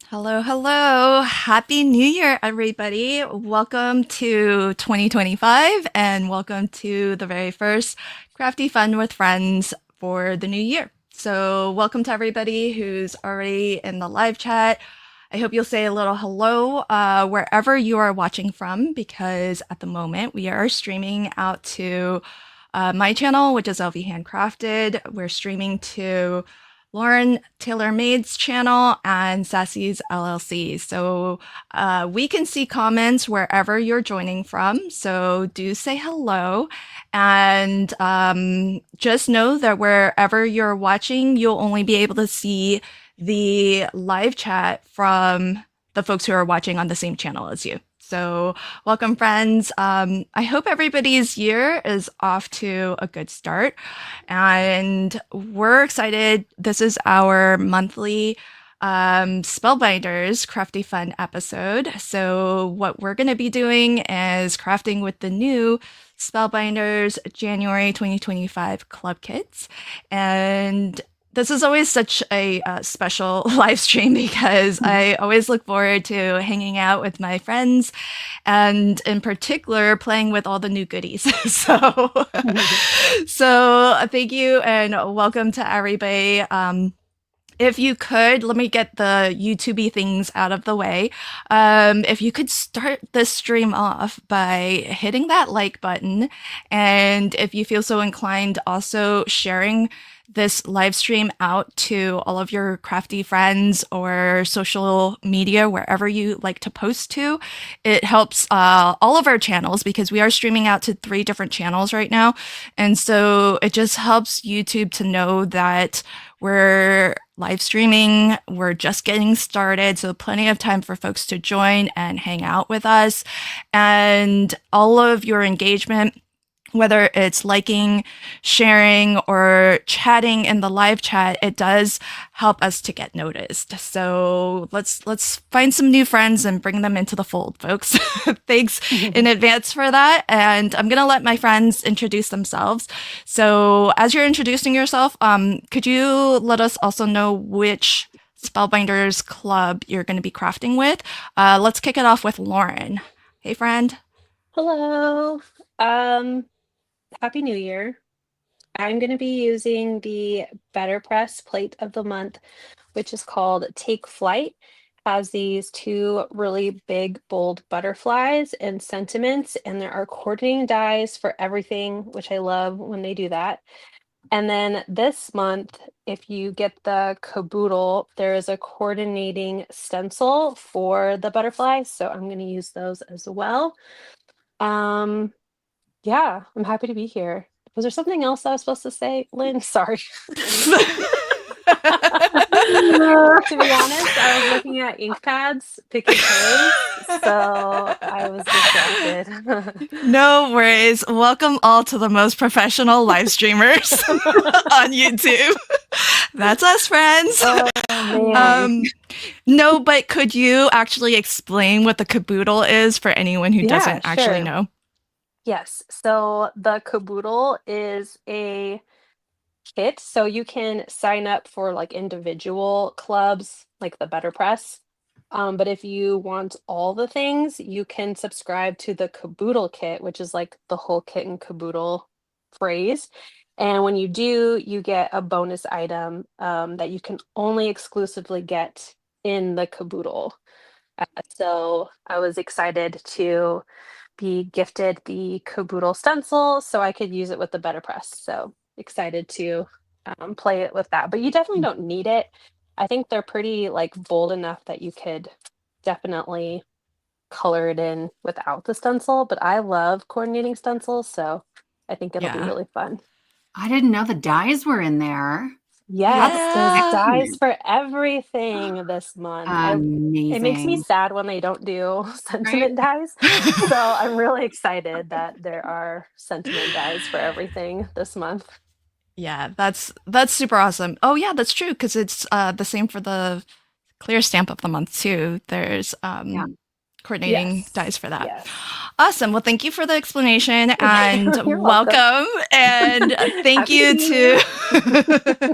Hello, hello. Happy New Year, everybody. Welcome to 2025 and welcome to the very first Crafty Fun with Friends for the new year. So, welcome to everybody who's already in the live chat. I hope you'll say a little hello wherever you are watching from, because at the moment we are streaming out to my channel, which is LV Handcrafted. We're streaming to Lauren Taylor Maid's channel and Sassy's LLC. So we can see comments wherever you're joining from. So do say hello. And just know that wherever you're watching, you'll only be able to see the live chat from the folks who are watching on the same channel as you. So, welcome, friends. I hope everybody's year is off to a good start. And we're excited. This is our monthly Spellbinders Crafty Fun episode. So, what we're going to be doing is crafting with the new Spellbinders January 2025 club kits. And this is always such a special live stream because I always look forward to hanging out with my friends and in particular playing with all the new goodies. So thank you and welcome to everybody. If you could, let me get the YouTubey things out of the way. If you could start this stream off by hitting that like button, and if you feel so inclined, also sharing this live stream out to all of your crafty friends or social media, wherever you like to post to. It helps all of our channels because we are streaming out to 3 different channels right now. And so it just helps YouTube to know that we're live streaming, we're just getting started, so plenty of time for folks to join and hang out with us. And all of your engagement, whether it's liking, sharing, or chatting in the live chat, it does help us to get noticed. So let's find some new friends and bring them into the fold, folks. Thanks in advance for that. And I'm gonna let my friends introduce themselves. So as you're introducing yourself, could you let us also know which Spellbinders Club you're going to be crafting with? Let's kick it off with Lauren. Hey, friend. Hello. Um, Happy New Year. I'm going to be using the BetterPress plate of the month, which is called Take Flight. Has these 2 really big, bold butterflies and sentiments, and there are coordinating dies for everything, which I love when they do that. And then this month, if you get the caboodle, there is a coordinating stencil for the butterflies, so I'm going to use those as well. Um, yeah, I'm happy to be here. Was there something else I was supposed to say, Lynn? Sorry. To be honest, I was looking at ink pads, picking colors, so I was distracted. No worries. Welcome all to the most professional live streamers on YouTube. That's us, friends. Oh man. No, but could you actually explain what the caboodle is for anyone who Yeah, doesn't actually sure. know? Yes. So the caboodle is a kit, so you can sign up for like individual clubs, like the Better Press. But if you want all the things, you can subscribe to the caboodle kit, which is like the whole kit and caboodle phrase. And when you do, you get a bonus item that you can only exclusively get in the caboodle. So I was excited to be gifted the caboodle stencil so I could use it with the Better Press. So excited to play it with that. But you definitely don't need it. I think they're pretty like bold enough that you could definitely color it in without the stencil. But I love coordinating stencils, so I think it'll be Yeah. really fun. I didn't know the dyes were in there. Yes, That's there's Yeah. dyes excellent. for everything this month. It makes me Amazing. sad when they don't do Right? sentiment dyes. So I'm really excited that there are sentiment dyes for everything this month. Yeah, that's super awesome. Oh yeah, that's true because it's the same for the clear stamp of the month too. There's Yeah. coordinating Yes. dies for that. Yes. Awesome. Well, thank you for the explanation and You're welcome. And thank Happy you to be to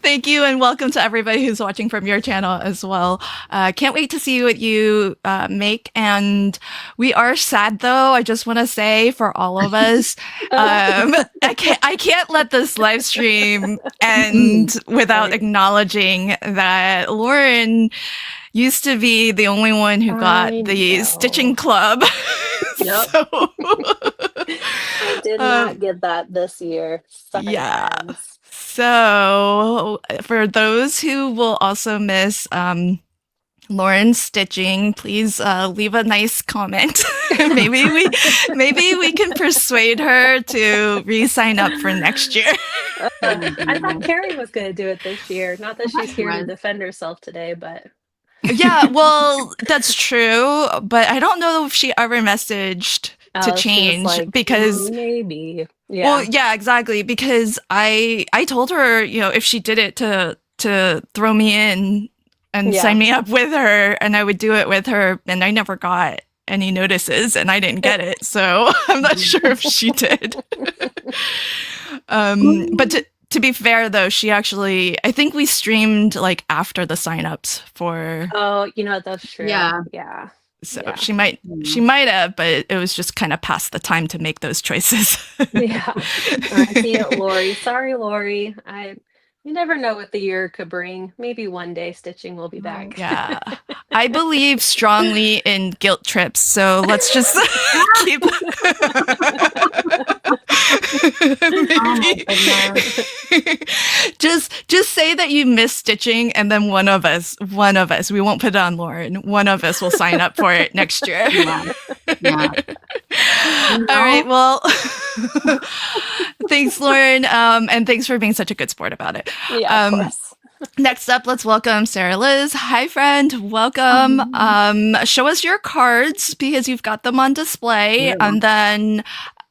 thank you and welcome to everybody who's watching from your channel as well. Can't wait to see what you make. And we are sad though. I just want to say for all of us, I can't let this live stream end without acknowledging that Lauren used to be the only one who got the stitching club. Yep. So, I did not get that this year. Sorry, friends. So for those who will also miss Lauren's stitching, please leave a nice comment. maybe we can persuade her to re-sign up for next year. I thought Carrie was going to do it this year. Not that she's here to defend herself today, but yeah, well, that's true, but I don't know if she ever messaged to change because maybe. Yeah. Well, yeah, exactly. Because I told her, you know, if she did it to throw me in and sign me up with her, and I would do it with her, and I never got any notices, and I didn't get it, so I'm not sure if she did. But to be fair, though, she actually, I think we streamed like after the signups for. Oh, you know, that's true. Yeah. Yeah. So she might have, but it was just kind of past the time to make those choices. Yeah. See it, Lori. Sorry, Lori. You never know what the year could bring. Maybe one day stitching will be back. Yeah. I believe strongly in guilt trips, so let's just keep just say that you miss stitching, and then one of us, we won't put it on Lauren, one of us will sign up for it next year. Yeah. All right, well, thanks, Lauren, and thanks for being such a good sport about it. Yeah, of course. Next up, let's welcome Sarah Liz. Hi, friend. Welcome. Show us your cards because you've got them on display. Yeah. And then,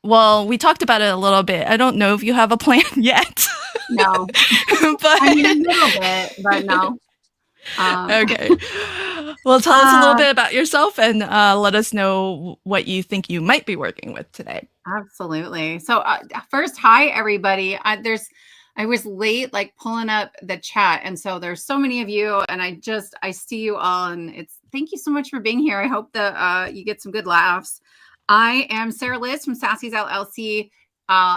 well, we talked about it a little bit. I don't know if you have a plan yet. No. But I mean, a little bit, but no. Okay. Well, tell us a little bit about yourself and let us know what you think you might be working with today. Absolutely. So first, hi, everybody. I was late, like pulling up the chat. And so there's so many of you, and I see you all, and thank you so much for being here. I hope that you get some good laughs. I am Sarah Liz from Sassy's LLC.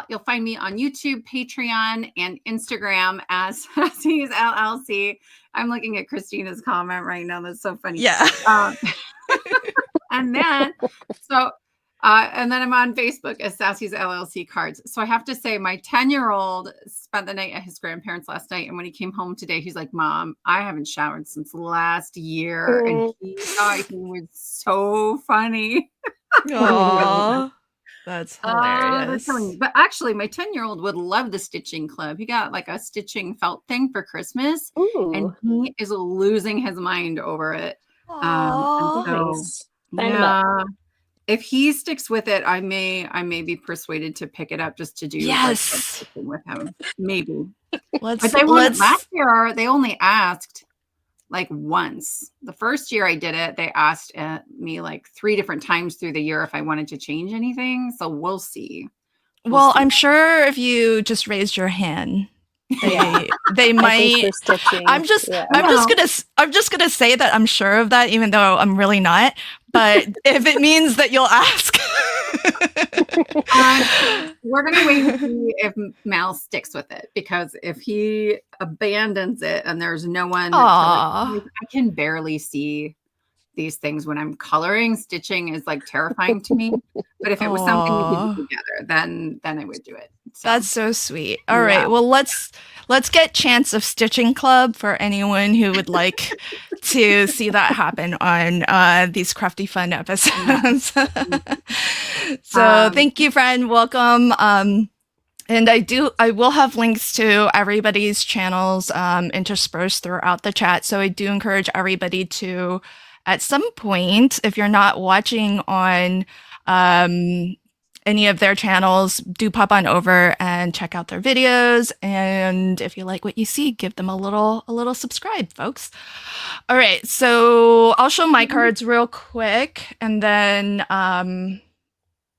You'll find me on YouTube, Patreon, and Instagram as Sassy's LLC. I'm looking at Christina's comment right now. That's so funny. Yeah. And then I'm on Facebook as Sassy's LLC Cards. So I have to say, my 10-year-old spent the night at his grandparents last night. And when he came home today, he's like, Mom, I haven't showered since last year. And he thought he was so funny. Aww. That's hilarious. But actually, my 10-year-old would love the stitching club. He got like a stitching felt thing for Christmas. Ooh. And he is losing his mind over it. Nice. Yeah. If he sticks with it, I may be persuaded to pick it up just to do like, with him. Maybe. But last year they only asked like once. The first year I did it, they asked me like 3 different times through the year if I wanted to change anything. So we'll see. Well, I'm sure if you just raised your hand, they might. I'm just gonna say that I'm sure of that, even though I'm really not. But if it means that you'll ask, we're gonna wait and see if Mal sticks with it, because if he abandons it and there's no one, I can barely see these things when I'm coloring. Stitching is like terrifying to me. But if it was something we could do together, then I would do it. So. That's so sweet. All right. Well, let's get Chance of Stitching Club for anyone who would like to see that happen on these Crafty Fun episodes. So thank you, friend. Welcome. And I will have links to everybody's channels interspersed throughout the chat. So I do encourage everybody to, at some point, if you're not watching on any of their channels, do pop on over and check out their videos. And if you like what you see, give them a little subscribe, folks. All right, so I'll show my cards real quick, and then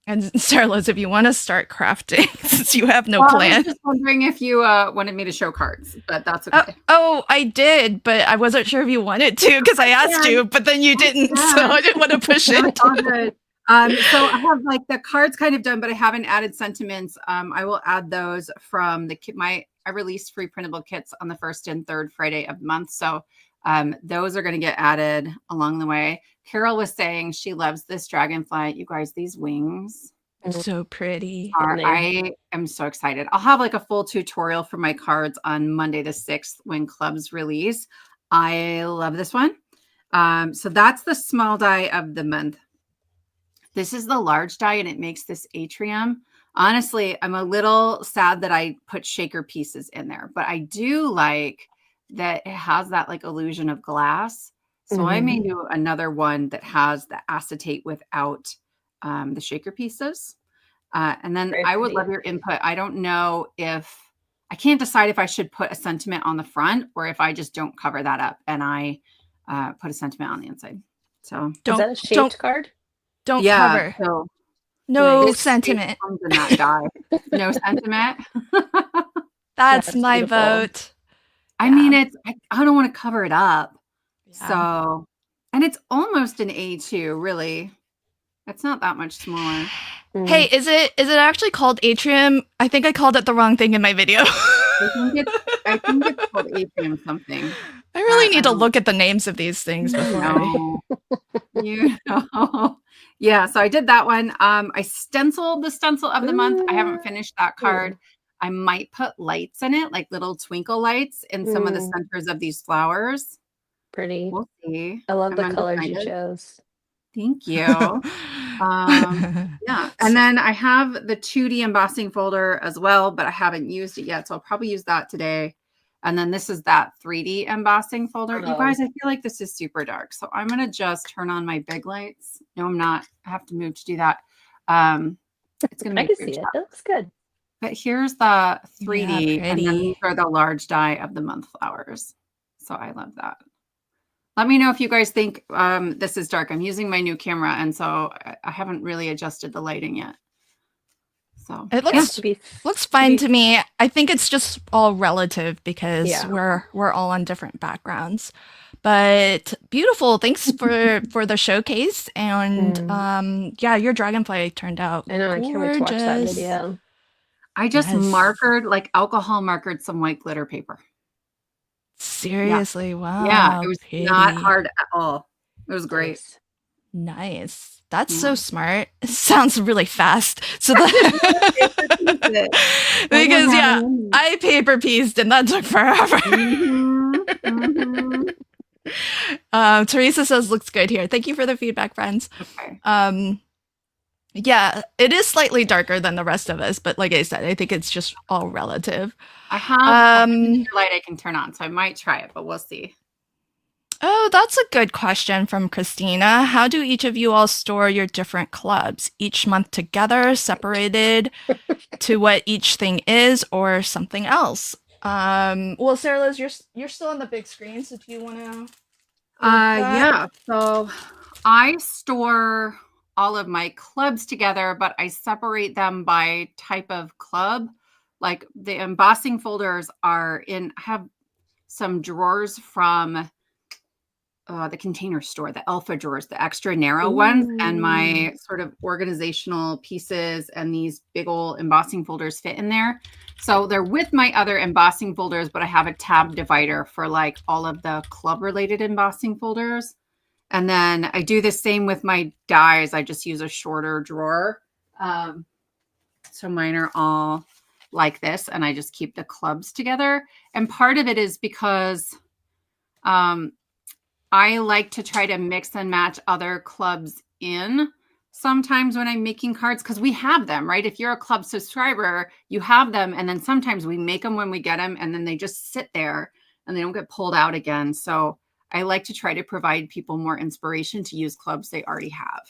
and Sarah Liz, if you want to start crafting, since you have no plan. I was just wondering if you wanted me to show cards, but that's okay. Oh, I did, but I wasn't sure if you wanted to because I asked you, but then you didn't, so I didn't want to push it. All good. So I have like the cards kind of done, but I haven't added sentiments. I will add those from the kit. I released free printable kits on the 1st and 3rd Friday of the month, so those are going to get added along the way. Carol was saying she loves this dragonfly. You guys, these wings so pretty. I am so excited. I'll have like a full tutorial for my cards on Monday the 6th when clubs release. I love this one. So that's the small die of the month. This is the large die, and it makes this atrium. Honestly, I'm a little sad that I put shaker pieces in there, but I do like that it has that like illusion of glass. So I may do another one that has the acetate without the shaker pieces. And then I would love your input. I don't know if I can't decide if I should put a sentiment on the front or if I just don't cover that up and I put a sentiment on the inside. So is that a shaped card? Don't cover. So no sentiment. Comes in that die. No sentiment. That's my beautiful. Vote. I mean, I don't want to cover it up. Yeah. So, and it's almost an A2, really. It's not that much smaller. Hey, is it actually called atrium? I think I called it the wrong thing in my video. I think it's called atrium something. I really need to look at the names of these things before You know. Yeah, so I did that one. I stenciled the stencil of the month. I haven't finished that card. I might put lights in it, like little twinkle lights in some of the centers of these flowers. Pretty. We'll see. I love the colors you chose. Thank you. Yeah. And then I have the 2D embossing folder as well, but I haven't used it yet. So I'll probably use that today. And then this is that 3D embossing folder. You guys, I feel like this is super dark. So I'm going to just turn on my big lights. No, I'm not. I have to move to do that. It's going to be I can see it. It looks good. But here's the 3D, Yeah, and then these are the large die of the month flowers. So I love that. Let me know if you guys think this is dark. I'm using my new camera, and so I haven't really adjusted the lighting yet. So it looks fine to me. I think it's just all relative because we're all on different backgrounds. But beautiful. Thanks for the showcase. And yeah, your dragonfly turned out I know. I can't wait to watch that video. I just alcohol markered some white glitter paper. Seriously, wow. Yeah, it was not hard at all. It was great. Nice. That's so smart. It sounds really fast. So because I paper pieced and that took forever. Teresa says looks good here. Thank you for the feedback, friends. Okay. Yeah, it is slightly darker than the rest of us, but like I said, I think it's just all relative. I have a light I can turn on, so I might try it, but we'll see. Oh, that's a good question from Christina. How do each of you all store your different clubs? Each month together, separated to what each thing is, or something else? Well, Sarah Liz, you're still on the big screen, so do you want to? Yeah. So I store all of my clubs together, but I separate them by type of club. Like the embossing folders I have some drawers from the Container Store, the alpha drawers, the extra narrow ones, and my sort of organizational pieces and these big old embossing folders fit in there. So they're with my other embossing folders, but I have a tab divider for like all of the club related embossing folders. And then I do the same with my dies. I just use a shorter drawer. So mine are all like this, and I just keep the clubs together. And part of it is because I like to try to mix and match other clubs in sometimes when I'm making cards, because we have them, right? If you're a club subscriber, you have them. And then sometimes we make them when we get them, and then they just sit there and they don't get pulled out again. So I like to try to provide people more inspiration to use clubs they already have.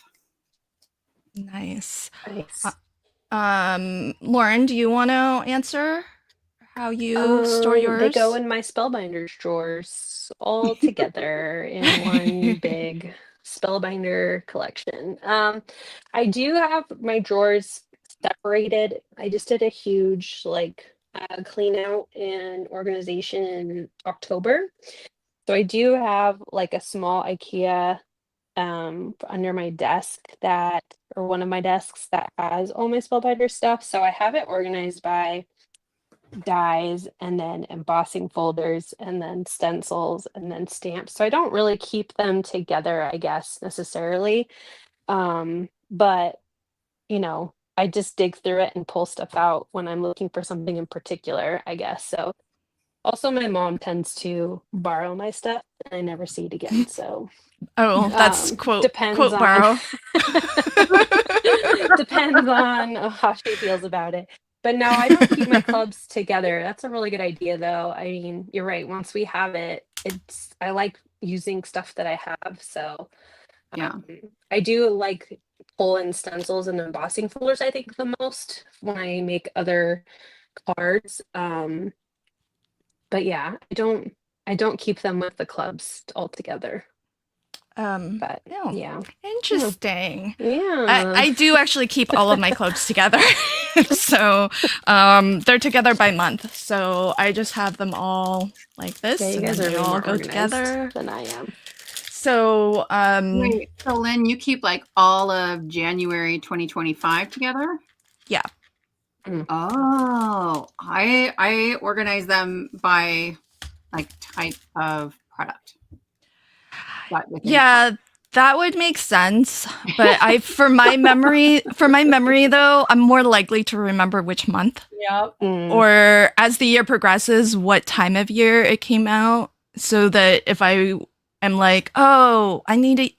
Nice. Lauren, do you want to answer how you store yours? They go in my Spellbinders drawers all together in one big Spellbinder collection. I do have my drawers separated. I just did a huge clean out and organization in October. So I do have like a small IKEA under my desk or one of my desks that has all my Spellbinder stuff. So I have it organized by dies and then embossing folders and then stencils and then stamps. So I don't really keep them together, I guess, necessarily. But I just dig through it and pull stuff out when I'm looking for something in particular, I guess. So also my mom tends to borrow my stuff and I never see it again. So that's quote depends quote on borrow. depends on how she feels about it. But no, I don't keep my clubs together. That's a really good idea, though. I mean, you're right. Once we have it, I like using stuff that I have. So Yeah. I do like pull in stencils and embossing folders, I think, the most when I make other cards. But yeah, I don't keep them with the clubs all together. But yeah. Interesting. Yeah. I do actually keep all of my clubs together. So they're together by month. So I just have them all like this. Yeah, you and guys then are they way all more go together than I am. So Wait, so Lynn, you keep like all of January 2025 together? Yeah. Oh, I organize them by like type of product. Yeah, that would make sense. But for my memory though, I'm more likely to remember which month. Yep. Or as the year progresses, what time of year it came out. So that if I am like, oh, I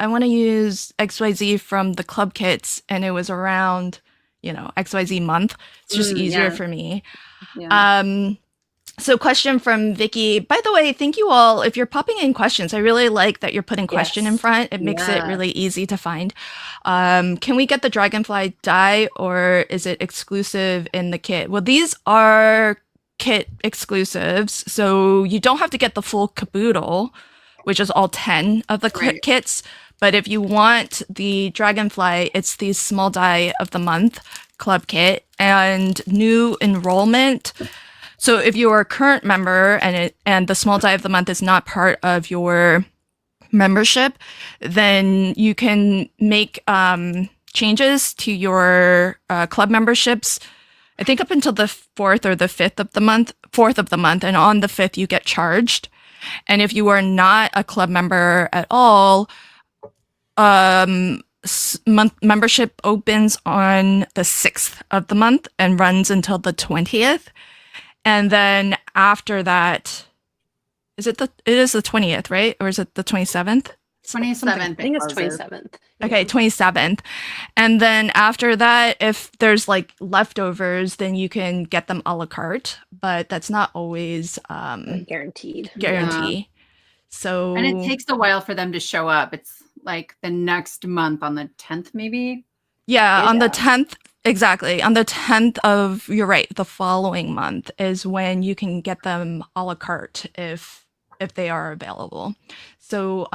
want to use XYZ from the club kits and it was around, XYZ month, it's just easier for me. Yeah. So question from Vicky. By the way, thank you all. If you're popping in questions, I really like that you're putting question in front. It makes it really easy to find. Can we get the dragonfly die or is it exclusive in the kit? Well, these are kit exclusives. So you don't have to get the full caboodle, which is all 10 of the kits. But if you want the dragonfly, it's the small die of the month club kit and new enrollment. So if you are a current member and the small die of the month is not part of your membership, then you can make changes to your club memberships. I think up until the 4th or the 5th of the month, 4th of the month, and on the 5th you get charged. And if you are not a club member at all, membership opens on the 6th of the month and runs until the 20th. And then after that, it is the 20th, right? Or is it the 27th? 27th. I think it's 27th. Okay, 27th. And then after that, if there's like leftovers, then you can get them a la carte, but that's not always guaranteed. Yeah. So and it takes a while for them to show up. It's like the next month on the 10th, maybe. Yeah, on the 10th. Exactly. On the 10th of, you're right, the following month is when you can get them a la carte if they are available. So,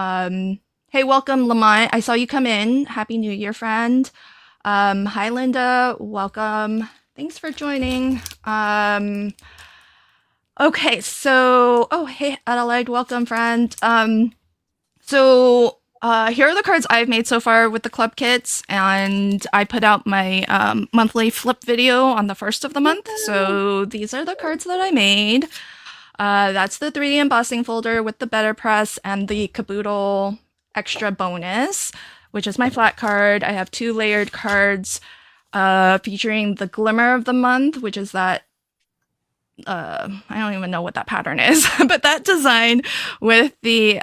hey, welcome, Lamont. I saw you come in. Happy New Year, friend. Hi, Linda. Welcome. Thanks for joining. Okay, so, hey, Adelaide. Welcome, friend. Here are the cards I've made so far with the club kits, and I put out my monthly flip video on the 1st of the month. So these are the cards that I made. That's the 3D embossing folder with the BetterPress and the caboodle extra bonus, which is my flat card. I have 2 layered cards featuring the Glimmer of the month, which is that I don't even know what that pattern is, but that design with the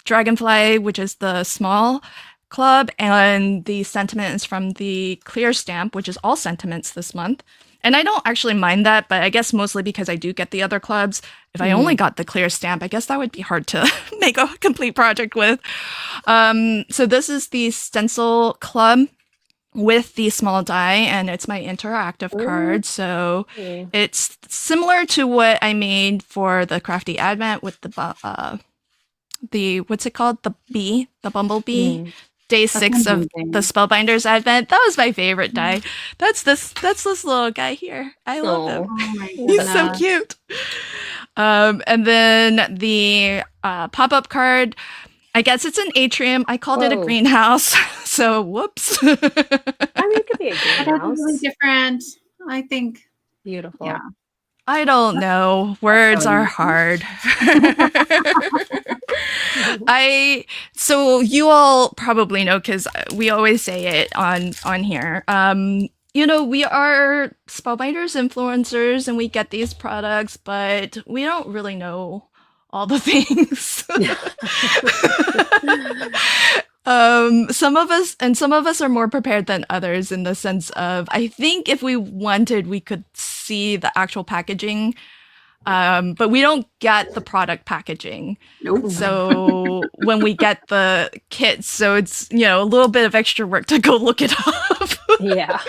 dragonfly, which is the small club, and the sentiments from the Clair stamp, which is all sentiments this month. And I don't actually mind that, but I guess mostly because I do get the other clubs. If I only got the Clair stamp, I guess that would be hard to make a complete project with. So this is the stencil club with the small die, and it's my interactive card. So it's similar to what I made for the Crafty Advent with the what's it called? The bumblebee. Day 6 of the Spellbinders Advent. That was my favorite die. That's this little guy here. I love him. Oh my He's so cute. And then the pop-up card, I guess it's an atrium. I called it a greenhouse. So whoops. I mean, it could be a greenhouse. Really different. I think. Beautiful. Yeah. I don't know. Words are hard. So you all probably know, because we always say it on here. We are Spellbinders influencers and we get these products, but we don't really know all the things. Some of us are more prepared than others, in the sense of, I think if we wanted, we could see the actual packaging, but we don't get the product packaging. Nope. So when we get the kits, so it's, a little bit of extra work to go look it up. Yeah.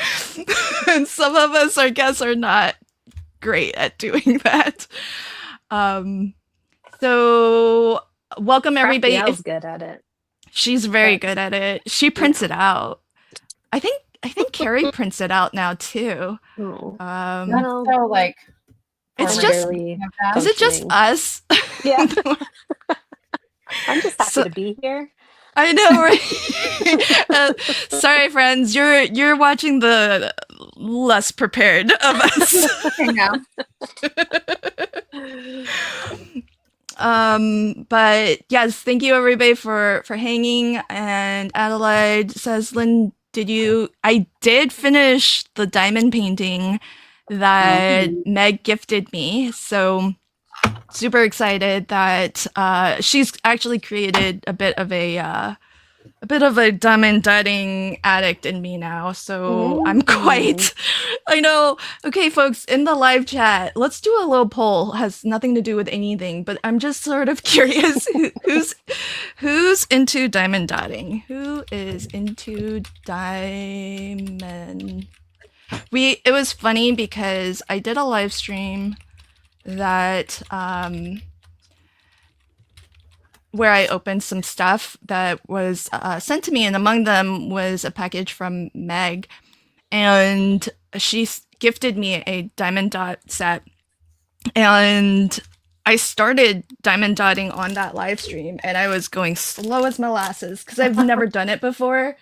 And some of us, I guess, are not great at doing that. So welcome everybody. Crafty, I was good at it. She's very good at it. She prints it out. I think Carrie prints it out now too. Oh. So like, it's just, is it just us? Yeah. I'm just happy to be here. I know, right? Sorry, friends. You're watching the less prepared of us. I know. But yes, thank you everybody for hanging. And Adelaide says, Lynn, I did finish the diamond painting that Meg gifted me. So super excited that she's actually created a bit of a diamond dotting addict in me now. So I'm quite, I know. Okay, folks, in the live chat, let's do a little poll. Has nothing to do with anything, but I'm just sort of curious who's into diamond dotting? Who is into diamond? It was funny because I did a live stream that where I opened some stuff that was sent to me, and among them was a package from Meg, and she gifted me a diamond dot set, and I started diamond dotting on that live stream, and I was going slow as molasses because I've never done it before.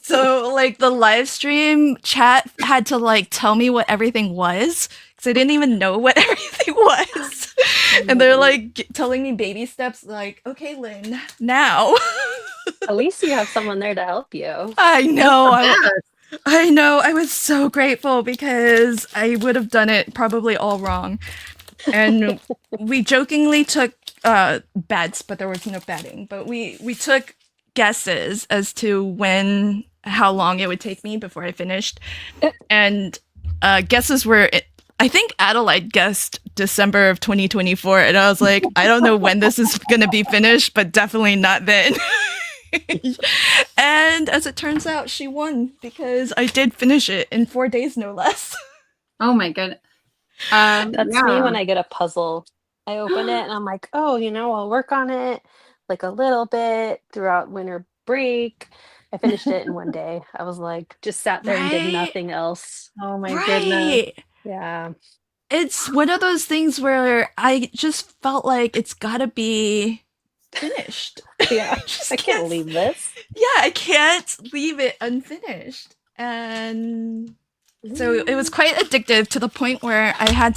So like the live stream chat had to like tell me what everything was, because I didn't even know what everything was. And they're like telling me baby steps, like, okay, Lynn, now. At least you have someone there to help you. I know. I know. I was so grateful, because I would have done it probably all wrong. And we jokingly took bets, but there was no betting. But we took guesses as to how long it would take me before I finished. And guesses were, I think Adelaide guessed December of 2024. And I was like, I don't know when this is going to be finished, but definitely not then. And as it turns out, she won, because I did finish it in 4 days, no less. Oh my goodness. That's me when I get a puzzle. I open it and I'm like, oh, I'll work on it like a little bit throughout winter break. I finished it in 1 day. I was like, just sat there and did nothing else. Oh my goodness. Yeah. It's one of those things where I just felt like it's gotta be finished. Yeah. I can't leave this. Yeah, I can't leave it unfinished. And so it was quite addictive, to the point where I had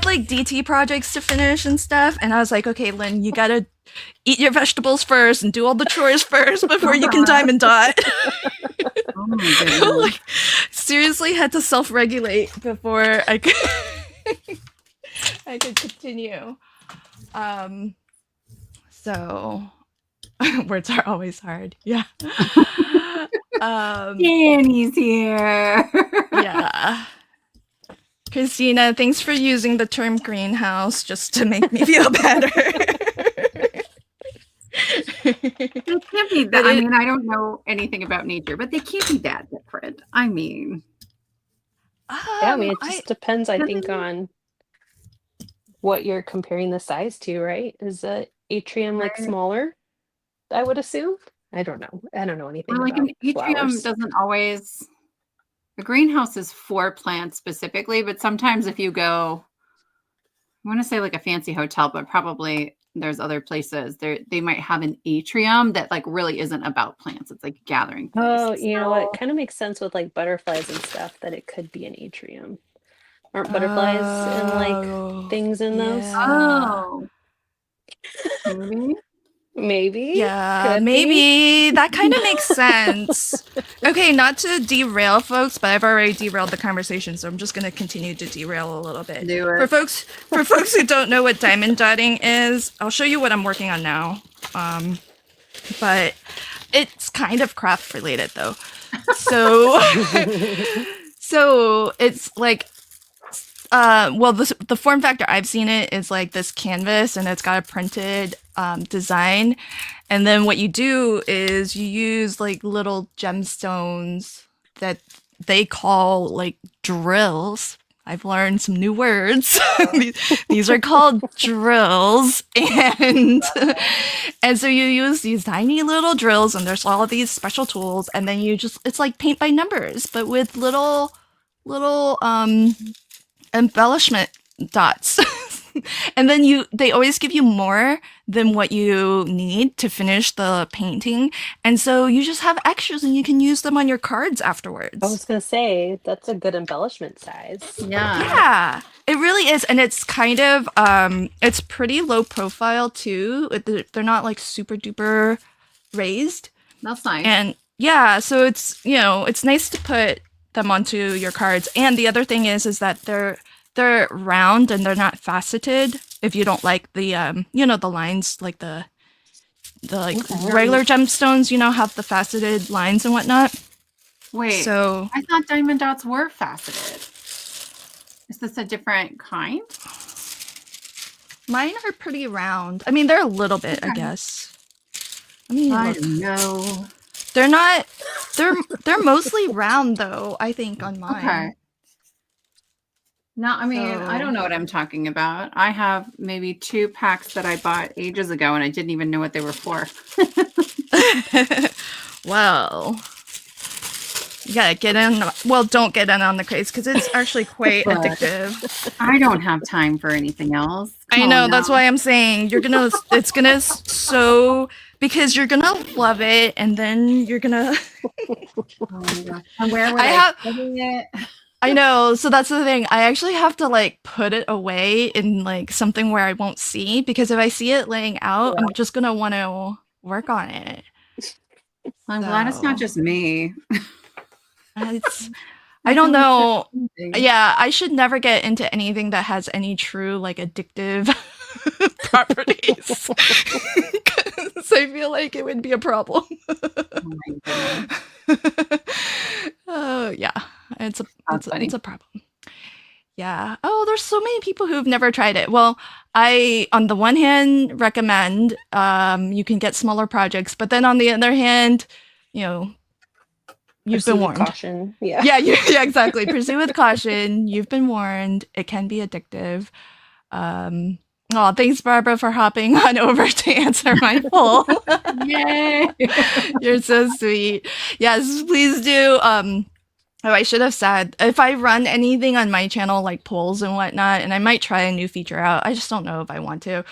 DT projects to finish and stuff, and I was like, okay, Lynn, you gotta eat your vegetables first and do all the chores first before you can diamond dot. Oh my goodness. Like, seriously had to self-regulate before I could continue. So words are always hard. Yeah. Danny's here. Yeah. Christina, thanks for using the term greenhouse just to make me feel better. They can't be that. But I mean, I don't know anything about nature, but they can't be that different. I mean, Yeah, I mean, it just depends, I think, Doesn't- on what you're comparing the size to, right? Is the atrium like Right. smaller? I would assume. I don't know. I don't know anything or like about an atrium flowers. doesn't always. The greenhouse is for plants specifically, but sometimes if you go, I want to say like a fancy hotel, but probably there's other places there they might have an atrium that like really isn't about plants. It's like a gathering place. Oh, you know what? It So- kind of makes sense with like butterflies and stuff that it could be an atrium. Aren't butterflies and like things in those? Oh. Maybe. Maybe. Yeah, Could be. maybe that kind of makes sense. Okay, not to derail folks, but I've already derailed the conversation, so I'm just going to continue to derail a little bit. Do it. For folks who don't know what diamond dotting is, I'll show you what I'm working on now. But it's kind of craft related though. So so it's like well, the form factor I've seen it is like this canvas, and it's got a printed design, and then what you do is you use like little gemstones that they call like drills. I've learned some new words. These are called drills, and so you use these tiny little drills, and there's all of these special tools, and then it's like paint by numbers, but with little embellishment dots. And then they always give you more than what you need to finish the painting, and so you just have extras and you can use them on your cards afterwards. I was gonna say that's a good embellishment size. Yeah, it really is, and it's kind of it's pretty low profile too. They're not like super duper raised. That's nice. And yeah, so it's it's nice to put them onto your cards. And the other thing is that they're round and they're not faceted. If you don't like the the lines, like the like regular gemstones, have the faceted lines and whatnot. Wait, So I thought diamond dots were faceted. Is this a different kind? mine are pretty round. I mean, they're a little bit, I guess. I mean, I look. don't know. They're not. They're mostly round though. I think on mine. Okay. No, I mean, I don't know what I'm talking about. I have maybe 2 packs that I bought ages ago and I didn't even know what they were for. Well, you gotta get in. Well, don't get in on the craze because it's actually quite But- addictive. I don't have time for anything else. I Come know. on That's now. why I'm saying it's gonna so because you're gonna love it, and then you're gonna. Oh my gosh. And where would I I have- put it? I know. So that's the thing. I actually have to like put it away in like something where I won't see, because if I see it laying out, I'm just gonna want to work on it. I'm glad it's not So- just me. It's, I don't know. Yeah. Yeah, I should never get into anything that has any true like addictive properties. 'Cause I feel like it would be a problem. Oh my goodness. Oh yeah, it's funny. a problem. Yeah. Oh, there's so many people who've never tried it. Well, I on the one hand recommend you can get smaller projects, but then on the other hand, you've Proceed been with warned. Caution. Yeah. Yeah, exactly. Pursue with caution. You've been warned. It can be addictive. Oh, thanks, Barbara, for hopping on over to answer my poll. Yay! You're so sweet. Yes, please do. Oh, I should have said, if I run anything on my channel, like polls and whatnot, and I might try a new feature out. I just don't know if I want to.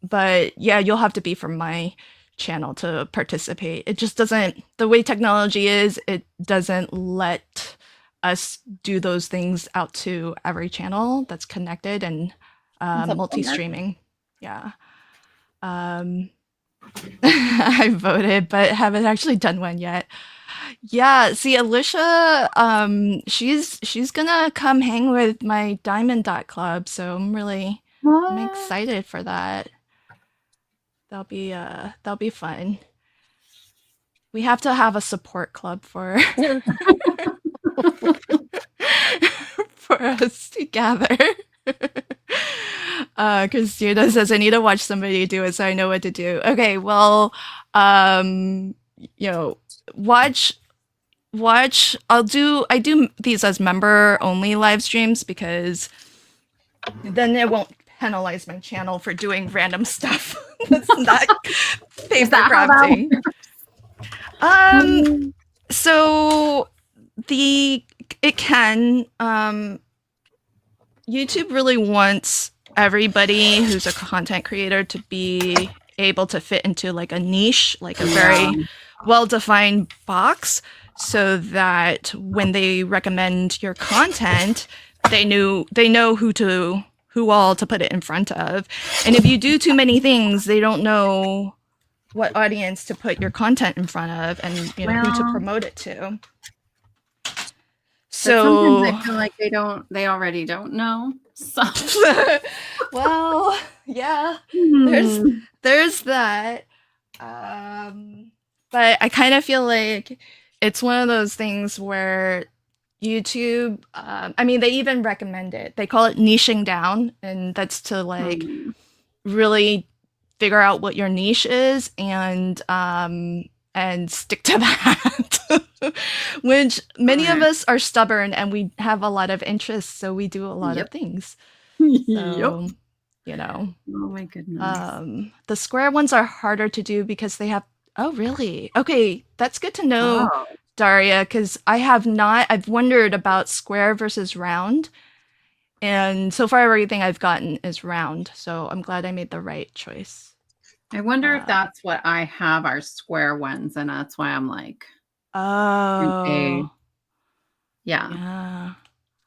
But yeah, you'll have to be from my channel to participate. It just doesn't, the way technology is, it doesn't let us do those things out to every channel that's connected and That's a bummer. multi-streaming. Yeah. I voted, but haven't actually done one yet. Yeah, see, Alicia, she's gonna come hang with my Diamond Dot Club, so I'm excited for that. That'll be fun. We have to have a support club for for us to gather. Christina says I need to watch somebody do it so I know what to do. Okay, well, watch. I do these as member only live streams because then it won't penalize my channel for doing random stuff. That's not paper crafting. So it can YouTube really wants everybody who's a content creator to be able to fit into like a niche, like a very well-defined box, so that when they recommend your content, they know who all to put it in front of. And if you do too many things, they don't know what audience to put your content in front of and who to promote it to. So sometimes I feel like they already don't know. So well, yeah. There's that. But I kind of feel like it's one of those things where YouTube, they even recommend it. They call it niching down, and that's to like really figure out what your niche is and stick to that. Which many of us are stubborn and we have a lot of interests, so we do a lot of things. So, oh my goodness. The square ones are harder to do because they have. Oh, really? Okay, that's good to know. Daria, because I've wondered about square versus round, and so far everything I've gotten is round, so I'm glad I made the right choice. I wonder if that's what I have, are square ones, and that's why I'm like, oh, yeah.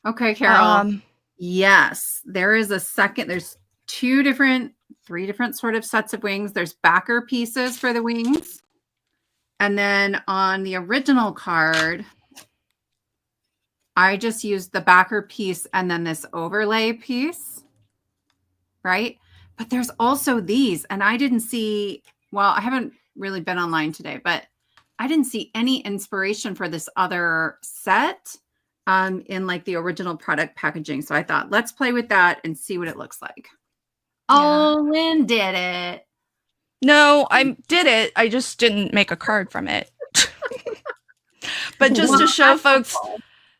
Okay, Carol. Yes, there's 3 different sort of sets of wings. There's backer pieces for the wings. And then on the original card, I just used the backer piece and then this overlay piece, right? But there's also these, and I didn't see, I haven't really been online today, but I didn't see any inspiration for this other set in like the original product packaging. So I thought, let's play with that and see what it looks like. Oh, Lynn did it. No, I did it. I just didn't make a card from it. But just to show folks,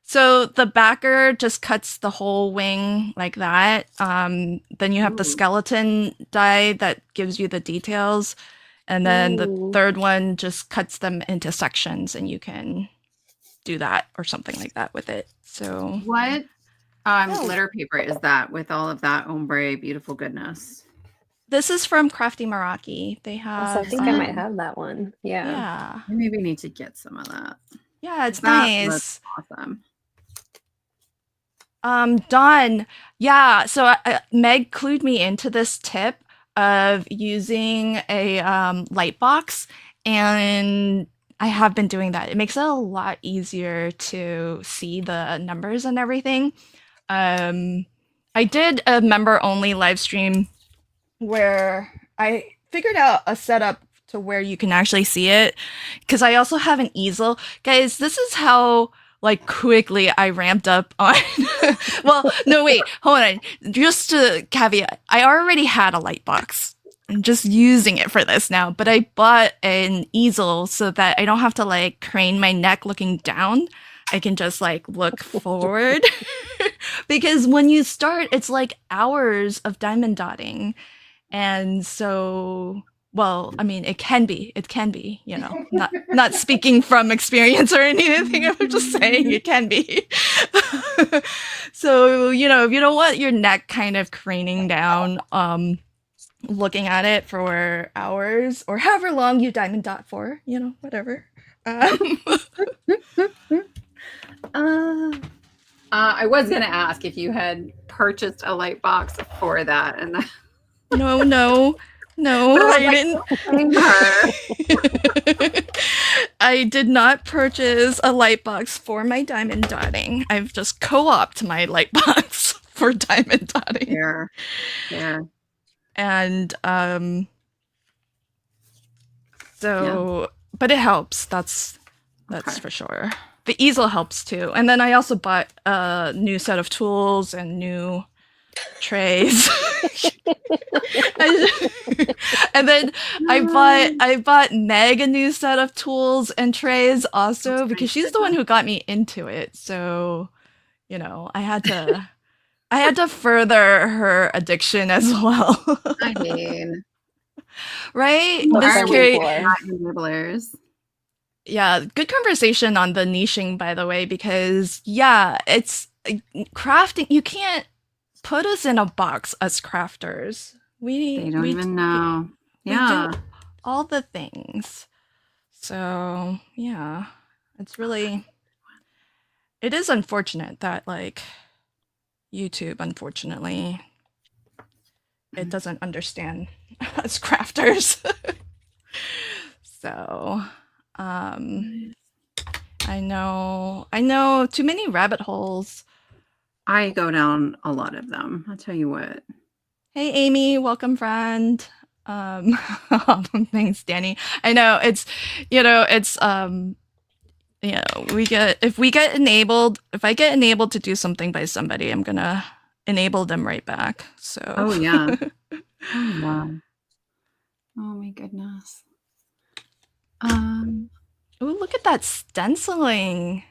so the backer just cuts the whole wing like that. Then you have the skeleton die that gives you the details. And then the third one just cuts them into sections, and you can do that or something like that with it. So what glitter paper is that with all of that ombre beautiful goodness? This is from Crafty Meraki. They have. I think I might have that one. Yeah. I maybe need to get some of that. Yeah, it's nice. Awesome. Dawn. Yeah. So Meg clued me into this tip of using a light box, and I have been doing that. It makes it a lot easier to see the numbers and everything. I did a member only live stream where I figured out a setup to where you can actually see it, because I also have an easel. Guys, this is how like quickly I ramped up on well, no, wait, hold on. Just to caveat, I already had a light box. I'm just using it for this now, but I bought an easel so that I don't have to like crane my neck looking down. I can just like look forward. Because when you start, it's like hours of diamond dotting. And so, it can be, not speaking from experience or anything. I'm just saying it can be. So, if you don't want your neck kind of craning down, looking at it for hours or however long you diamond dot for, whatever. I was going to ask if you had purchased a light box for that. And No, I didn't. I did not purchase a light box for my diamond dotting. I've just co-opted my light box for diamond dotting. Yeah. And but it helps. That's for sure. The easel helps too. And then I also bought a new set of tools and new trays. And then I bought Meg a new set of tools and trays also because she's the one who got me into it. So, you know, I had to further her addiction as well. I mean, right? What This are we carry- for? not enablers. Yeah, good conversation on the niching, by the way, because yeah, it's crafting. You can't put us in a box as crafters. They don't even know. we Yeah. do all the things. So yeah, it is unfortunate that like YouTube, unfortunately, it doesn't understand us crafters. So I know too many rabbit holes. I go down a lot of them. I'll tell you what. Hey Amy, welcome friend. Thanks Danny. I know it's if I get enabled to do something by somebody, I'm gonna enable them right back. So Oh yeah. Oh wow. Oh my goodness. Oh, look at that stenciling.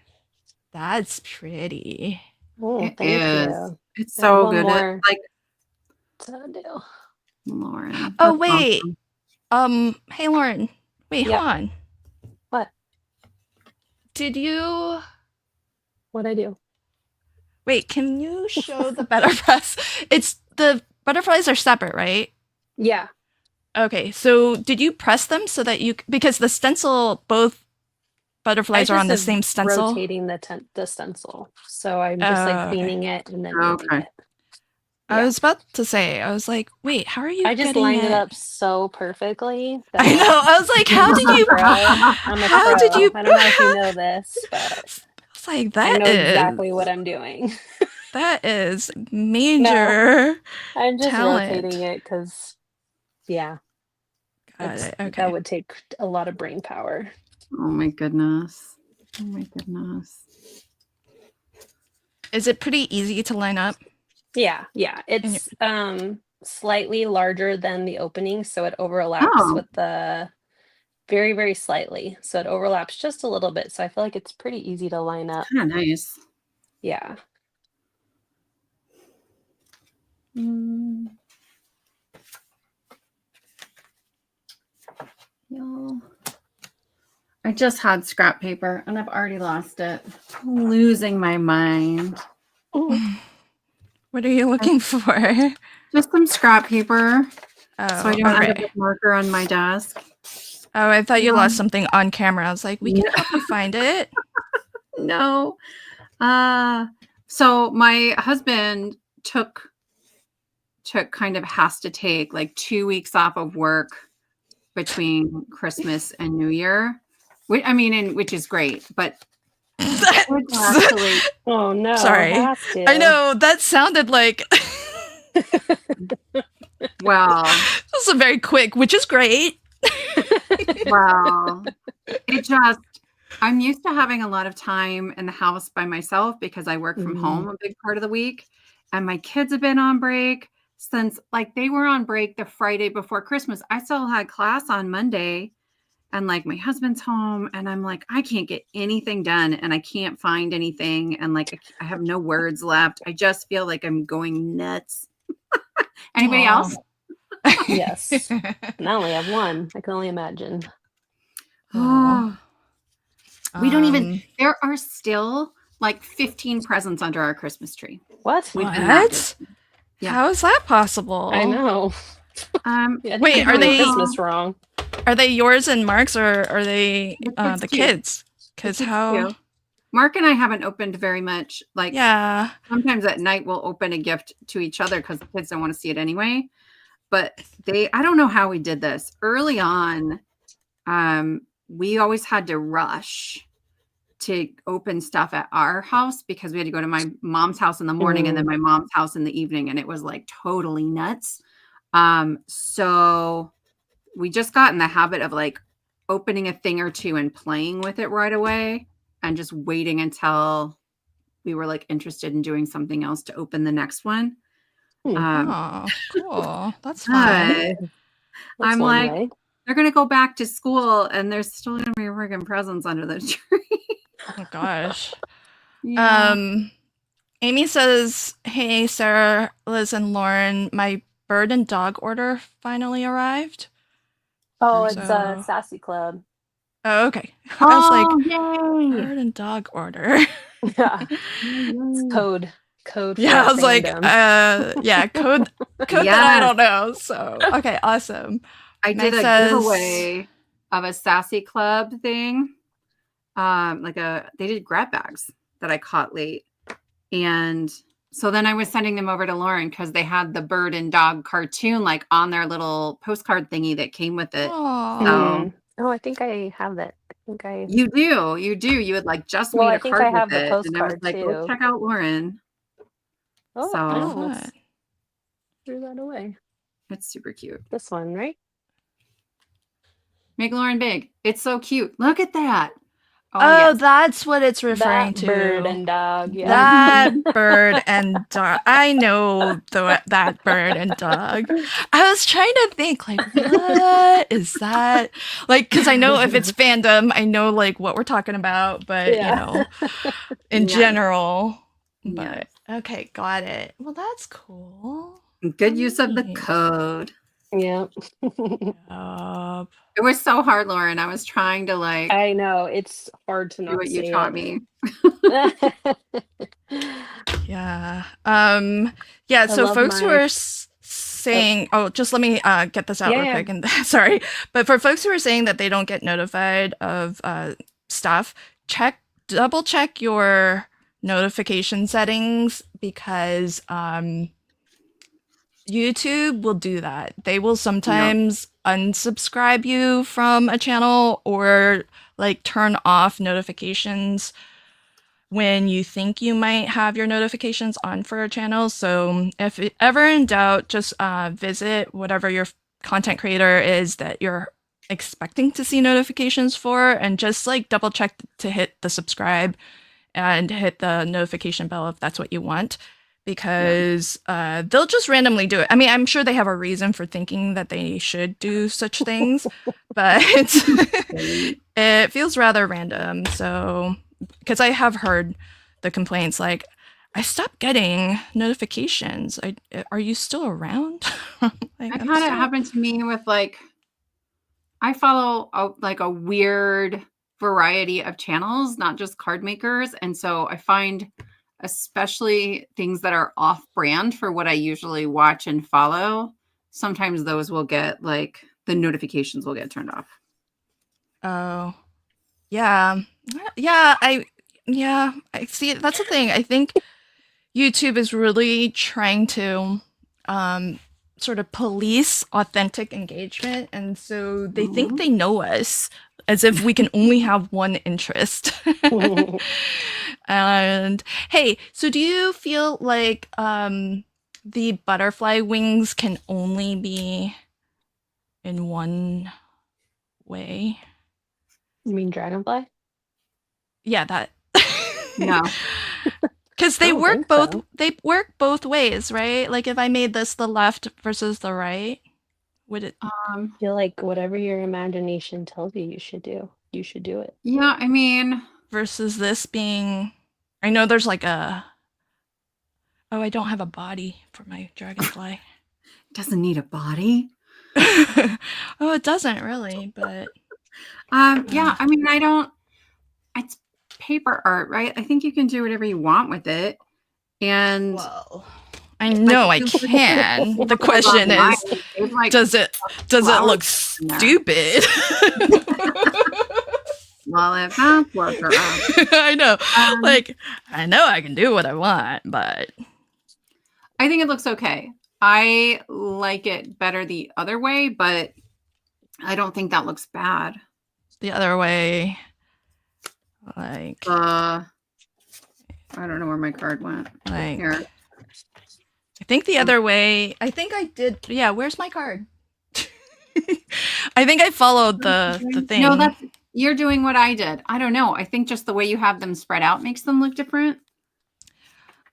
That's pretty. Oh, It thank is. you. It's I so have one good. more. Like So do. Lauren. Oh that's wait. awesome. Hey Lauren. Wait, Yeah. hold on. What? Did you What'd I do? wait, can you show the BetterPress? It's the butterflies are separate, right? Yeah. Okay, so did you press them so that because the stencil, both butterflies are on the same stencil? Rotating the stencil. So I'm just like Okay. cleaning it and then moving Okay. it. I Yeah. was about to say, I was like, wait, how are you I just getting lined it up so perfectly. that I know. I was like, how did I'm a you? pro. I'm a How pro. did you? I don't know if you know this, but It's like I that know is exactly what I'm doing. that is major. I'm just Talent. rotating it because, yeah, Got it. Okay. that would take a lot of brain power. Oh my goodness. Oh my goodness. Is it pretty easy to line up? Yeah. It's slightly larger than the opening, so it overlaps Oh. with the very, very slightly. So it overlaps just a little bit. So I feel like it's pretty easy to line up. Kind of nice. Yeah. Y'all. I just had scrap paper and I've already lost it. I'm losing my mind. What are you looking for? Just some scrap paper Oh, so I don't end up okay. with marker on my desk. Oh, I thought you lost something on camera. I was like, we can Yeah. help you find it. No. So my husband took has to take like 2 weeks off of work between Christmas and New Year. Which is great, but actually, Oh no. Sorry. Has to. I know that sounded like well, this is very quick, which is great. well, I'm used to having a lot of time in the house by myself because I work from home a big part of the week. And my kids have been on break since like they were on break the Friday before Christmas. I still had class on Monday and like my husband's home and I'm like, I can't get anything done and I can't find anything. And like, I have no words left. I just feel like I'm going nuts. Anybody Aw. else? Yes. And I only have one. I can only imagine. Oh, we don't even, Um, there are still like 15 presents under our Christmas tree. What? We've been that What? busy. Yeah. How is that possible? I know. Um, Yeah, I think Wait, you're are doing they- Christmas wrong? Are they yours and Mark's, or are they The kids the too. kids? Because kids how? too. Mark and I haven't opened very much. Like Yeah. sometimes at night we'll open a gift to each other because the kids don't want to see it anyway. But I don't know how we did this. Early on, we always had to rush to open stuff at our house because we had to go to my mom's house in the morning and then my mom's house in the evening. And it was like totally nuts. So we just got in the habit of like opening a thing or two and playing with it right away and just waiting until we were like interested in doing something else to open the next one. Oh, cool. That's fun. But That's I'm one like, way. they're going to go back to school and there's still going to be freaking presents under the tree. Oh my gosh. Yeah. Amy says, "Hey, Sarah, Liz, and Lauren, my bird and dog order finally arrived." Oh, it's So- Sassy Club. Oh, okay. I was like, yay! bird and dog order. Yeah. It's code. Code. Yeah, I for was like, fandom. yeah, code that I Yes. don't know. So, okay, awesome. I did Meg a says- giveaway of a Sassy Club thing. They did grab bags that I caught late. And so then I was sending them over to Lauren because they had the bird and dog cartoon like on their little postcard thingy that came with it. Aw. Oh, I think I have that. I think I. You do. You had like just Well, made I a think card I have with the it. And I was postcard, like, go too. check out Lauren. Oh, So- nice. What? Threw that away. It's super cute. This one, right? Make Lauren big. It's so cute. Look at that. Oh, yes. that's what it's referring That to. bird and dog. Yeah. That bird and dog. I know that bird and dog. I was trying to think, like, what is that? Like, because I know if it's fandom, I know like what we're talking about, but Yeah. you know, in Yeah. general. Yes. But okay, got it. Well, that's cool. Good use of the Nice. code. Yeah. It was so hard, Lauren. I was trying to like I know. It's hard to do not what you say taught it. me. Yeah. Yeah. I So love folks who my- are saying, just let me get this out Yeah, real yeah. quick. And sorry, but for folks who are saying that they don't get notified of stuff, double check your notification settings because YouTube will do that. They will sometimes unsubscribe you from a channel or like turn off notifications when you think you might have your notifications on for a channel. So if ever in doubt, just visit whatever your content creator is that you're expecting to see notifications for and just like double check to hit the subscribe and hit the notification bell if that's what you want, because they'll just randomly do it. I mean, I'm sure they have a reason for thinking that they should do such things, but it feels rather random. So, because I have heard the complaints like, I stopped getting notifications. Are you still around? Like, I've I'm had it still- happen to me with like, I follow a weird variety of channels, not just card makers. And so I find especially things that are off brand for what I usually watch and follow, sometimes those will get like the notifications will get turned off. Oh, yeah. I see. That's the thing. I think YouTube is really trying to sort of police authentic engagement, and so they think they know us as if we can only have one interest. And hey, so do you feel like the butterfly wings can only be in one way? You mean dragonfly? Yeah, that. No. Because they I don't work think both. so. They work both ways, right? Like if I made this the left versus the right, would it? I feel like whatever your imagination tells you should do, you should do it. Yeah, I mean, Versus this being, I know there's like a. Oh, I don't have a body for my dragonfly. it doesn't need a body. Oh, it doesn't really, but Yeah, I mean, it's paper art, right? I think you can do whatever you want with it. And well, I know I you- can. The question is, It's like, does it look flowers in there. stupid? well, if that's what you're asking. I know. Um, Like, I know I can do what I want, but I think it looks okay. I like it better the other way, but I don't think that looks bad. the other way, like, I don't know where my card went. like, Here. I think the other way, I think I did. Yeah, where's my card? I think I followed the thing. No, you're doing what I did. I don't know. I think just the way you have them spread out makes them look different.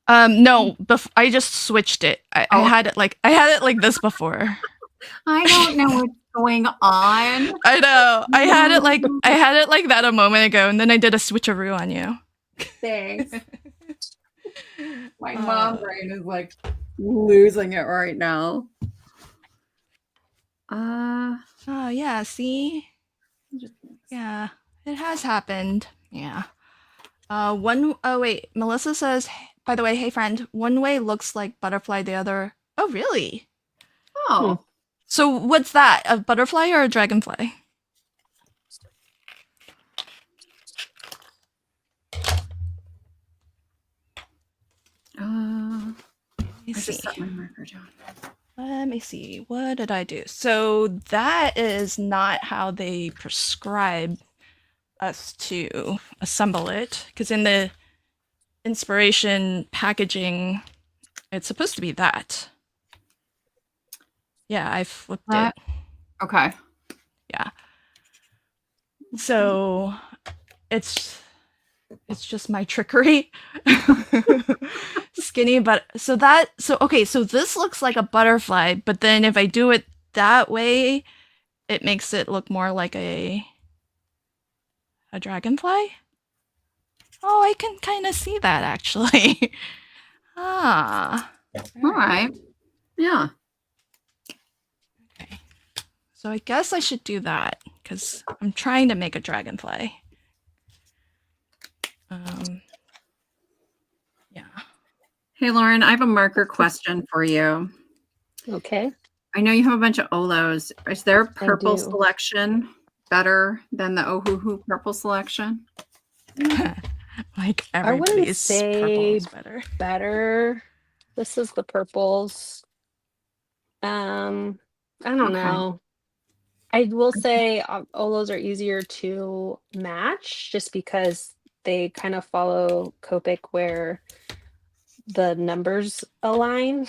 No, I just switched it. I had it like this before. I don't know what's going on. I know. I had it like that a moment ago, and then I did a switcheroo on you. Thanks. My mom brain is like losing it right now. Oh yeah, see? Yeah, it has happened. Yeah. Oh wait, Melissa says, by the way, hey friend, one way looks like butterfly, the other. Oh really? Oh. So what's that? A butterfly or a dragonfly? I Let just set my marker down. Let me see. What did I do? So that is not how they prescribe us to assemble it, because in the inspiration packaging, it's supposed to be that. Yeah, I flipped it. Okay. Yeah. So it's just my trickery. Skinny, but so this looks like a butterfly, but then if I do it that way, it makes it look more like a dragonfly. Oh, I can kind of see that actually. All right. Yeah. Okay. So I guess I should do that because I'm trying to make a dragonfly. Yeah. Hey, Lauren, I have a marker question for you. Okay. I know you have a bunch of Olos. Is their purple selection better than the Ohuhu purple selection? Like everybody's purple is better. This is the purples. I don't know. I will say Olos are easier to match just because they kind of follow Copic where the numbers align.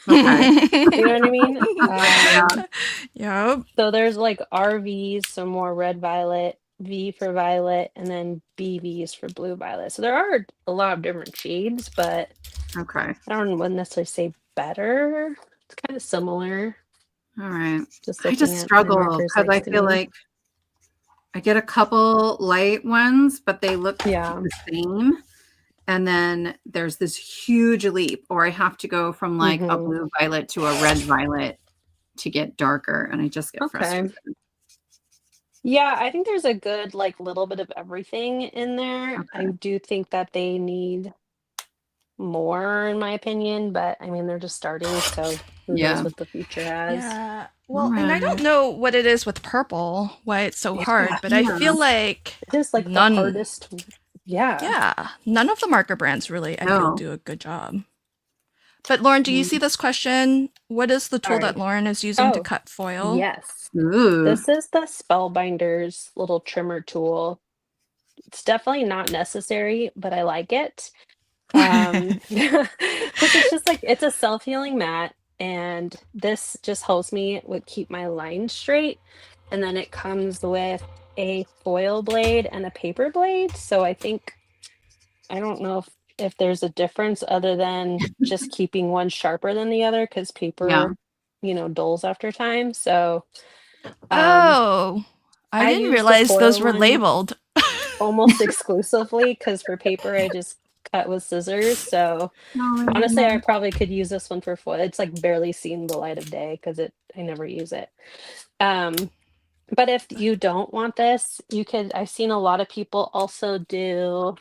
Okay. You know what I mean? Yep. So there's like RVs, so more red violet, V for violet, and then BVs for blue violet. So there are a lot of different shades, but okay. I wouldn't necessarily say better. It's kind of similar. All right. Just I just struggle because I feel like I get a couple light ones, but they look the same. And then there's this huge leap, or I have to go from like a blue violet to a red violet to get darker, and I just get frustrated. Yeah, I think there's a good like little bit of everything in there. Okay. I do think that they need more, in my opinion, but I mean they're just starting, so who knows what the future has. Yeah. Well, and I don't know what it is with purple, why it's so hard, but I feel like it is like the hardest. Yeah. None of the marker brands really, I feel, do a good job. But Lauren, do you see this question? What is the tool that Lauren is using to cut foil? Yes. Ooh. This is the Spellbinders little trimmer tool. It's definitely not necessary, but I like it. It's just like, it's a self-healing mat, and this just helps me keep my lines straight. And then it comes with a foil blade and a paper blade. So I don't know if there's a difference other than just keeping one sharper than the other, because paper, dulls after time. So I didn't realize those were labeled. Almost exclusively, because for paper I just cut with scissors. So honestly, I probably could use this one for foil. It's like barely seen the light of day because I never use it. But if you don't want this, I've seen a lot of people also do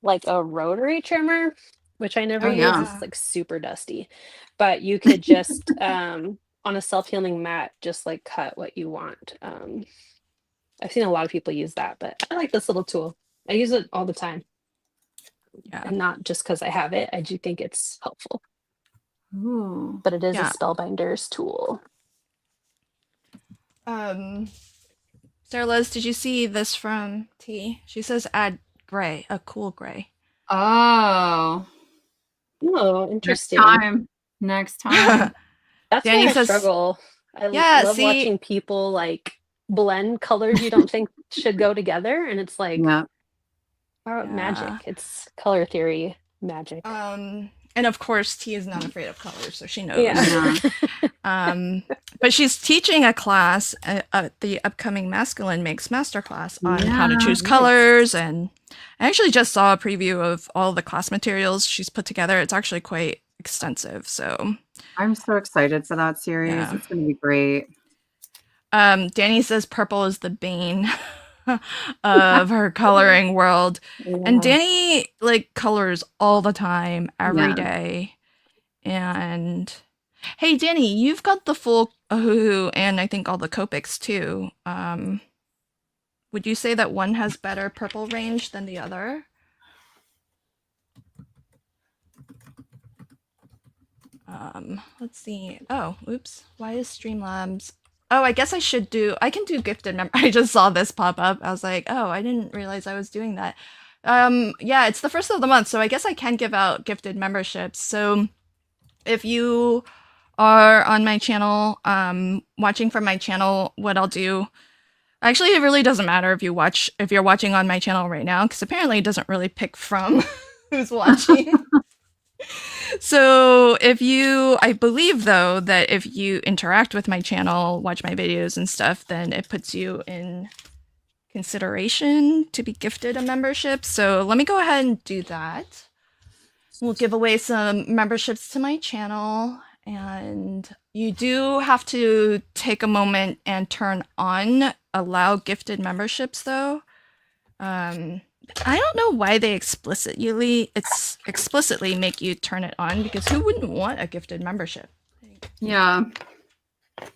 like a rotary trimmer, which I never use. It's like super dusty, but you could just on a self-healing mat just like cut what you want. I've seen a lot of people use that, but I like this little tool. I use it all the time. And not just because I have it. I do think it's helpful. Ooh. But it is a Spellbinders tool. Sarah Liz, did you see this from T? She says add gray, a cool gray. Oh, interesting. Next time. That's why I struggle. I love watching people like blend colors you don't think should go together, and it's like magic. It's color theory. Magic. And of course, T is not afraid of colors, so she knows. Yeah. But she's teaching a class at the upcoming Masculine Makes Masterclass on how to choose colors. And I actually just saw a preview of all the class materials she's put together. It's actually quite extensive. So I'm so excited for that series. Yeah. It's going to be great. Danny says purple is the bane of her coloring world. Yeah. And Danny like colors all the time, every Yeah. day. And hey, Danny, you've got the full Ahuhu and I think all the Copics too. Would you say that one has better purple range than the other? Let's see. Oh, oops. Why is Streamlabs? Oh, I guess I can do gifted member. I just saw this pop up. I was like, oh, I didn't realize I was doing that. Yeah, it's the first of the month, so I guess I can give out gifted memberships. So if you are on my channel, watching from my channel, what I'll do. Actually, it really doesn't matter if you're watching on my channel right now, because apparently it doesn't really pick from who's watching. So I believe though that if you interact with my channel, watch my videos and stuff, then it puts you in consideration to be gifted a membership. So let me go ahead and do that. We'll give away some memberships to my channel, and you do have to take a moment and turn on allow gifted memberships though. I don't know why they explicitly make you turn it on, because who wouldn't want a gifted membership? Yeah.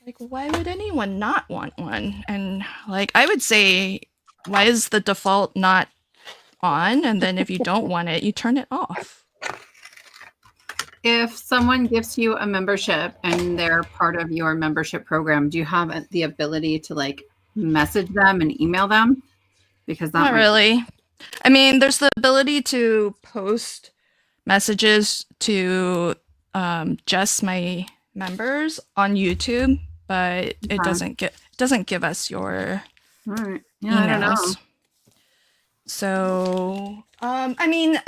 Like, why would anyone not want one? And like, I would say, why is the default not on? And then if you don't want it, you turn it off. If someone gives you a membership and they're part of your membership program, do you have the ability to like message them and email them? Because that Not really. I mean, there's the ability to post messages to just my members on YouTube, but it doesn't give us your All right. Yeah, I don't know. emails. So, I mean,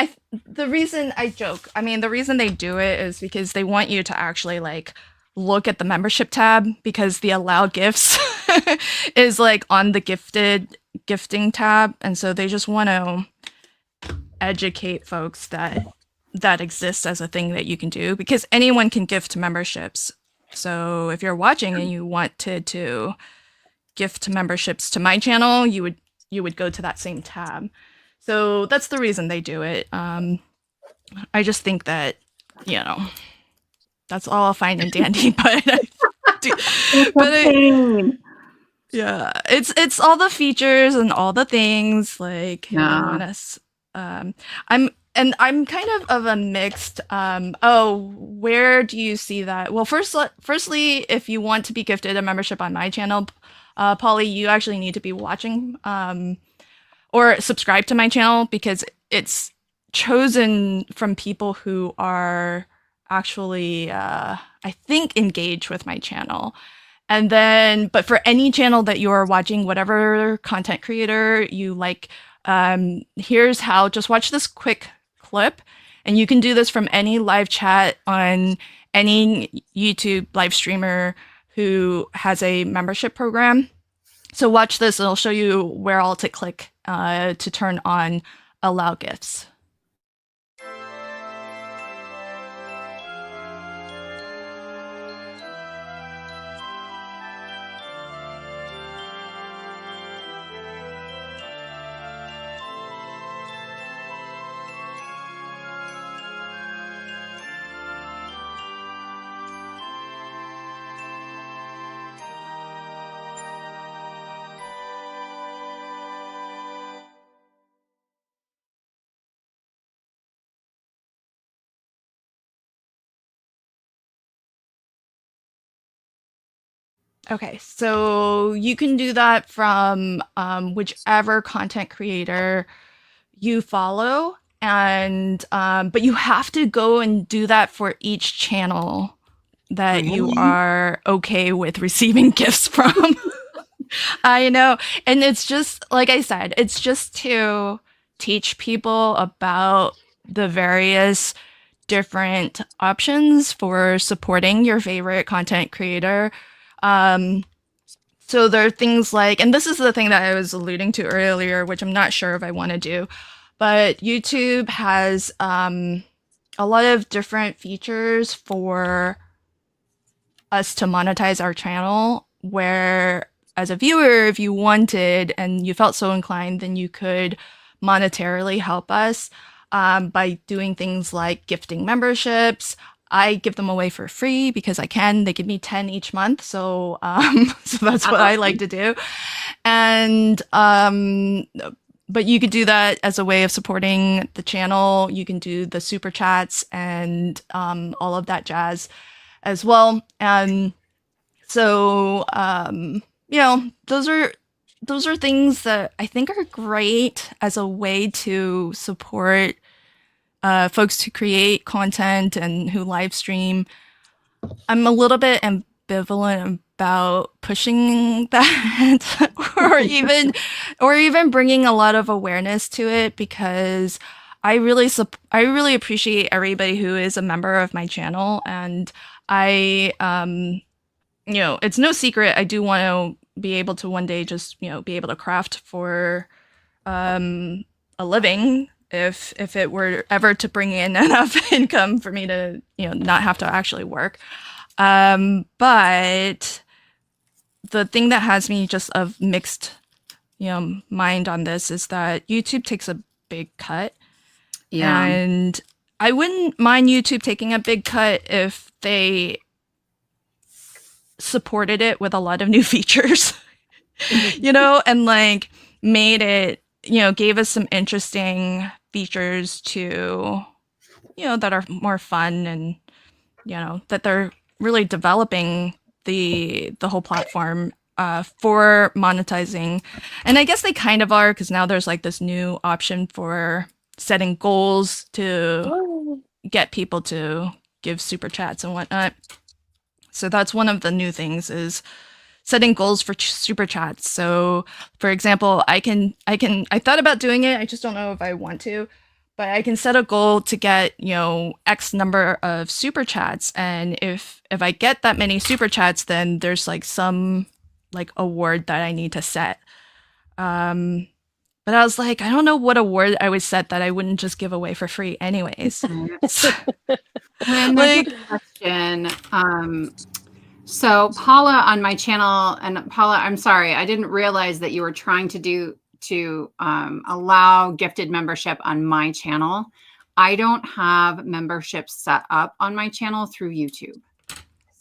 the reason they do it is because they want you to actually like look at the membership tab, because the allow gifts is like on the gifting tab, and so they just want to educate folks that exists as a thing that you can do, because anyone can gift memberships. So if you're watching and you wanted to gift memberships to my channel, you would go to that same tab. So that's the reason they do it. I just think that, that's all fine and dandy, but yeah, it's all the features and all the things like I'm kind of a mixed where do you see that? Well, firstly, if you want to be gifted a membership on my channel, Polly, you actually need to be watching or subscribe to my channel, because it's chosen from people who are actually I think engaged with my channel. And then, but for any channel that you are watching, whatever content creator you like, here's how. Just watch this quick clip, and you can do this from any live chat on any YouTube live streamer who has a membership program. So watch this, and it'll show you where all to click to turn on allow gifts. Okay, so you can do that from whichever content creator you follow, and but you have to go and do that for each channel that you are okay with receiving gifts from. I know, and it's just like I said, it's just to teach people about the various different options for supporting your favorite content creator. So there are things like, and this is the thing that I was alluding to earlier, which I'm not sure if I want to do, but YouTube has a lot of different features for us to monetize our channel, where as a viewer, if you wanted and you felt so inclined, then you could monetarily help us by doing things like gifting memberships. I give them away for free because I can. They give me 10 each month, so so that's what I like to do. And but you could do that as a way of supporting the channel. You can do the super chats and all of that jazz as well. And so you know, those are things that I think are great as a way to support folks who create content and who live stream. I'm a little bit ambivalent about pushing that or even bringing a lot of awareness to it, because I really appreciate everybody who is a member of my channel, and I you know, it's no secret I do want to be able to one day just, you know, be able to craft for a living if it were ever to bring in enough income for me to, you know, not have to actually work. But the thing that has me just of mixed, you know, mind on this is that YouTube takes a big cut. Yeah. And I wouldn't mind YouTube taking a big cut if they supported it with a lot of new features, you know, and like made it, you know, gave us some interesting features to, you know, that are more fun, and, you know, that they're really developing the whole platform for monetizing. And I guess they kind of are, because now there's like this new option for setting goals to get people to give super chats and whatnot. So that's one of the new things, is setting goals for super chats. So for example, I thought about doing it, I just don't know if I want to, but I can set a goal to get, you know, X number of super chats, and if I get that many super chats, then there's like some like award that I need to set. But I was like, I don't know what award I would set that I wouldn't just give away for free anyways. Like, question. So Paula on my channel, and Paula, I'm sorry, I didn't realize that you were trying to allow gifted membership on my channel. I don't have memberships set up on my channel through YouTube.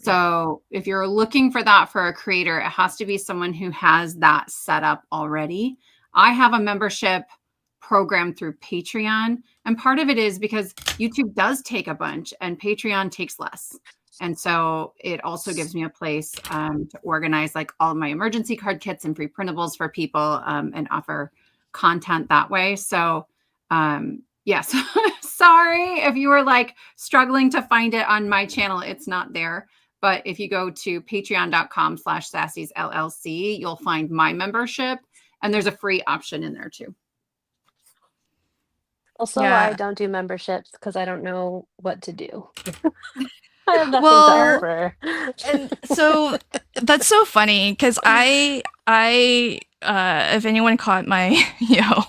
So if you're looking for that for a creator, it has to be someone who has that set up already. I have a membership program through Patreon, and part of it is because YouTube does take a bunch and Patreon takes less. And so it also gives me a place to organize like all of my emergency card kits and free printables for people and offer content that way. So yes, sorry if you were like struggling to find it on my channel, it's not there. But if you go to patreon.com/Sassy'sLLC, you'll find my membership, and there's a free option in there too. Also, Yeah. I don't do memberships because I don't know what to do. I have nothing Well, to offer. And so that's so funny, because I if anyone caught my, you know,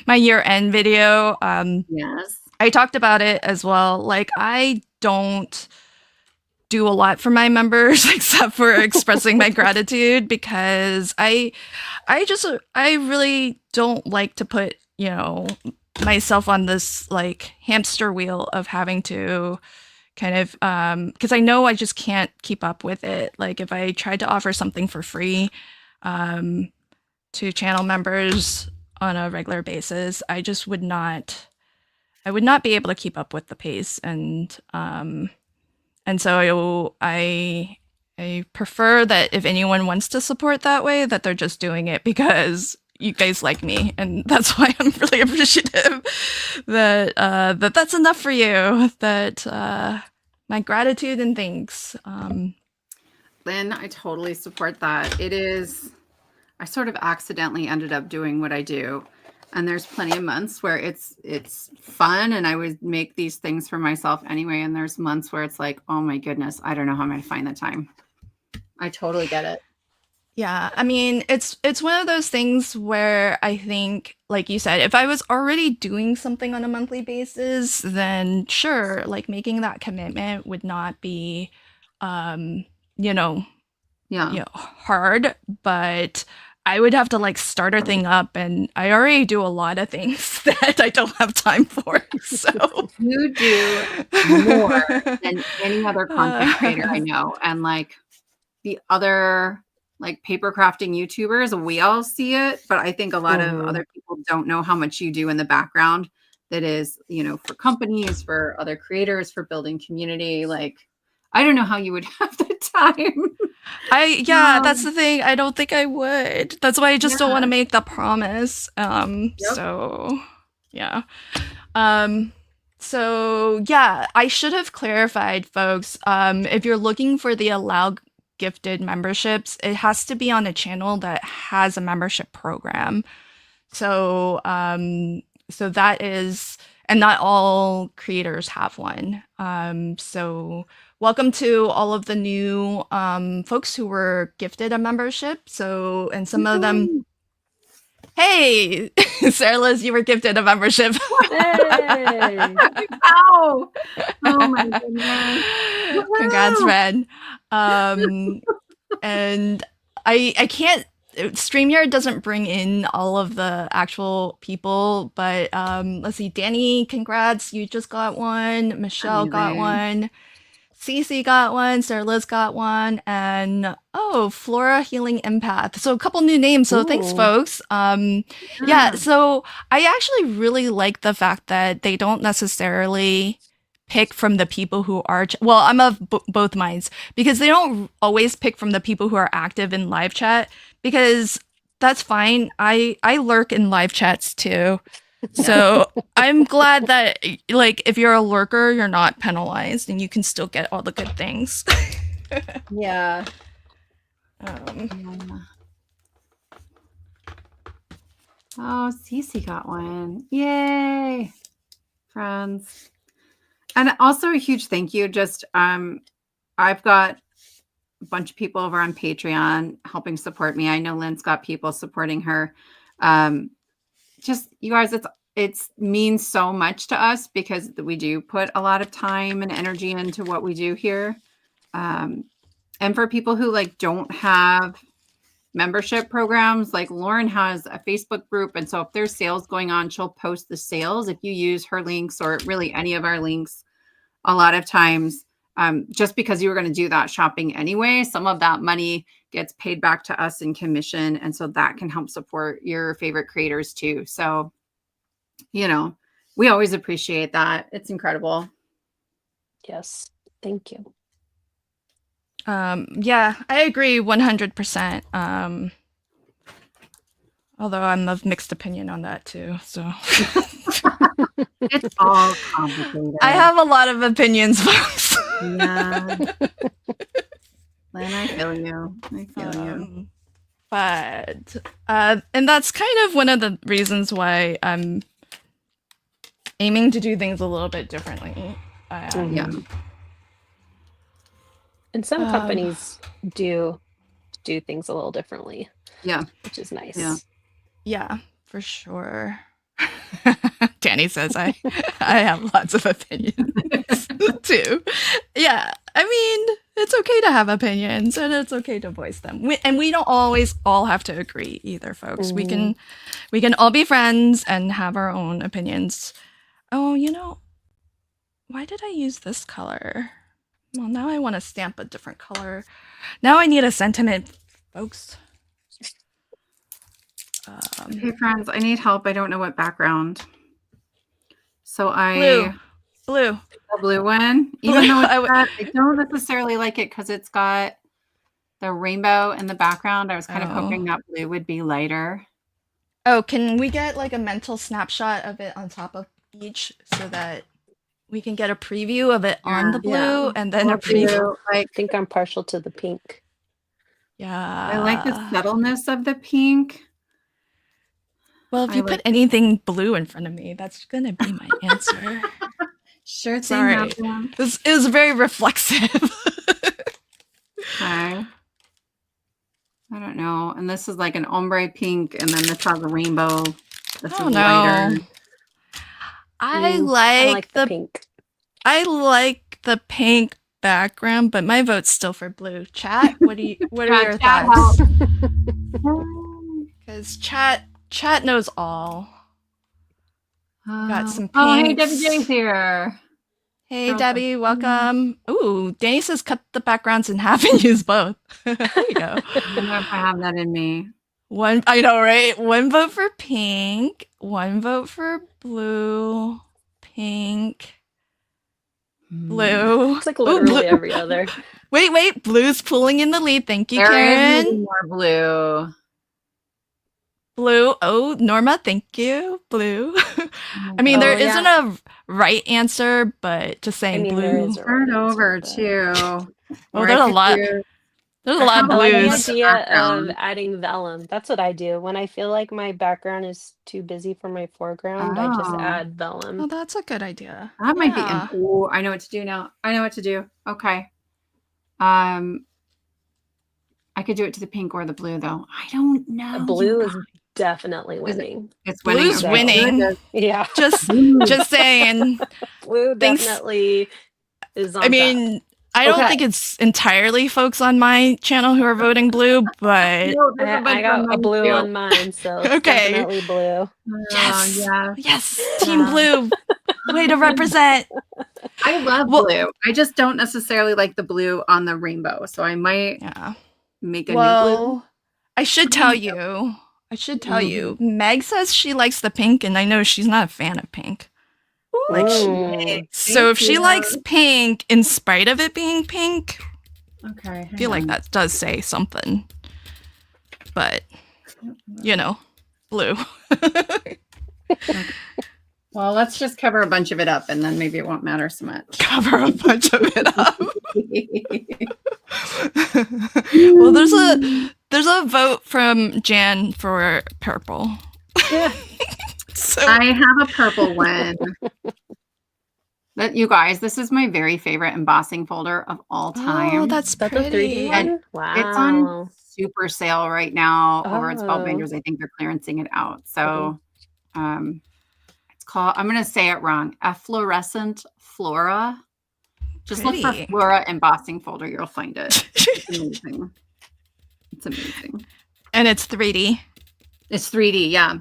my year-end video, Yes. I talked about it as well. Like, I don't do a lot for my members except for expressing my gratitude, because I really don't like to put, you know, myself on this like hamster wheel of having to kind of because I know I just can't keep up with it. Like, if I tried to offer something for free to channel members on a regular basis, I just would not be able to keep up with the pace. And so I prefer that if anyone wants to support that way, that they're just doing it because you guys like me, and that's why I'm really appreciative that that's enough for you. That my gratitude and thanks. Lynn, I totally support that. It is, I sort of accidentally ended up doing what I do. And there's plenty of months where it's fun and I would make these things for myself anyway. And there's months where it's like, oh my goodness, I don't know how I'm going to find the time. I totally get it. Yeah, I mean, it's one of those things where I think, like you said, if I was already doing something on a monthly basis, then sure, like making that commitment would not be, you know, Yeah. hard, but I would have to like start a thing up, and I already do a lot of things that I don't have time for. So You do more than any other content creator I know. And like the other like paper crafting YouTubers, we all see it, but I think a lot of other people don't know how much you do in the background that is, you know, for companies, for other creators, for building community. Like, I don't know how you would have the time. That's the thing. I don't think I would. That's why I just don't want to make the promise. So yeah. So yeah, I should have clarified, folks. If you're looking for the allow gifted memberships, it has to be on a channel that has a membership program. So so that is, and not all creators have one. So welcome to all of the new folks who were gifted a membership. So, and some of them, hey, Sarah Liz, you were gifted a membership. Hey. Wow. Oh my goodness. Congrats, Ren. And I can't, StreamYard doesn't bring in all of the actual people, but let's see, Danny, congrats, you just got one. Michelle got one. Cece got one, Sarah Liz got one, and Flora Healing Empath. So a couple new names. So thanks, folks. Yeah. So I actually really like the fact that they don't necessarily pick from the people who are. Well, I'm of both minds, because they don't always pick from the people who are active in live chat, because that's fine. I lurk in live chats too. So I'm glad that, like, if you're a lurker, you're not penalized and you can still get all the good things. Yeah. Oh, Cece got one. Yay. Friends. And also a huge thank you. Just I've got a bunch of people over on Patreon helping support me. I know Lynn's got people supporting her. Just you guys, it means so much to us, because we do put a lot of time and energy into what we do here. And for people who like don't have membership programs, like Lauren has a Facebook group, and so if there's sales going on, she'll post the sales. If you use her links, or really any of our links, a lot of times, just because you were going to do that shopping anyway, some of that money gets paid back to us in commission. And so that can help support your favorite creators too. So, you know, we always appreciate that. It's incredible. Yes. Thank you. Yeah, I agree 100%. Although I'm of mixed opinion on that too. So it's all complicated. I have a lot of opinions, folks. Yeah. Lynn, I feel you. I feel you. But and that's kind of one of the reasons why I'm aiming to do things a little bit differently. Yeah. And some companies do things a little differently. Yeah. Which is nice. Yeah, for sure. Danny says I have lots of opinions too. Yeah, I mean, it's okay to have opinions, and it's okay to voice them. And we don't always all have to agree either, folks. We can all be friends and have our own opinions. Oh, you know, why did I use this color? Well, now I want to stamp a different color. Now I need a sentiment, folks. Hey, friends, I need help. I don't know what background. So Blue. A blue one. Even though I don't necessarily like it because it's got the rainbow in the background. I was kind of hoping that blue would be lighter. Oh, can we get like a mental snapshot of it on top of each so that we can get a preview of it on the blue and then a preview? I think I'm partial to the pink. Yeah. I like the subtleness of the pink. Well, if you put anything blue in front of me, that's going to be my answer. Sure thing. Sorry. It was very reflexive. Okay. I don't know. And this is like an ombre pink, and then this has a rainbow. This is lighter. I like the pink. I like the pink background, but my vote's still for blue. Chat, what are your thoughts? Because chat knows all. Got some pinks. Oh, hey, Debbie J's here. Hey, Debbie, welcome. Ooh, Danny says cut the backgrounds in half and use both. There you go. I don't know if I have that in me. I know, right? One vote for pink, one vote for blue, pink, blue. It's like literally every other. Wait, blue's pulling in the lead. Thank you, There Karen. is more blue. Blue. Oh, Norma, thank you. Blue. I mean, there isn't a right answer, but just saying blue. Turn over too. Oh, there's a lot. There's a lot of blues. The idea of adding vellum. That's what I do when I feel like my background is too busy for my foreground. I just add vellum. Oh, that's a good idea. That might be. Oh, I know what to do now. I know what to do. Okay. I could do it to the pink or the blue, though. I don't know. The blue is definitely winning. It's winning. Blue's winning. Yeah. Just saying. Blue definitely is on I mean, top. I don't think it's entirely folks on my channel who are voting blue, but I got a blue on mine, so definitely blue. Yes. Yes. Team blue. Way to represent. I love blue. I just don't necessarily like the blue on the rainbow, so I might make a new blue. I should tell you. Meg says she likes the pink, and I know she's not a fan of pink. So if she likes pink in spite of it being pink, I feel like that does say something. But blue. Well, let's just cover a bunch of it up, and then maybe it won't matter so much. Cover a bunch of it up. Well, there's a vote from Jan for purple. Yeah. So I have a purple one. But you guys, this is my very favorite embossing folder of all time. Oh, that's pretty. The 3D one? Wow. It's on super sale right now over at Spellbinders. I think they're clearancing it out. So it's called, I'm going to say it wrong, Efflorescent Flora. Just look for Flora embossing folder. You'll find it. It's amazing. It's amazing. And it's 3D. It's 3D, yeah.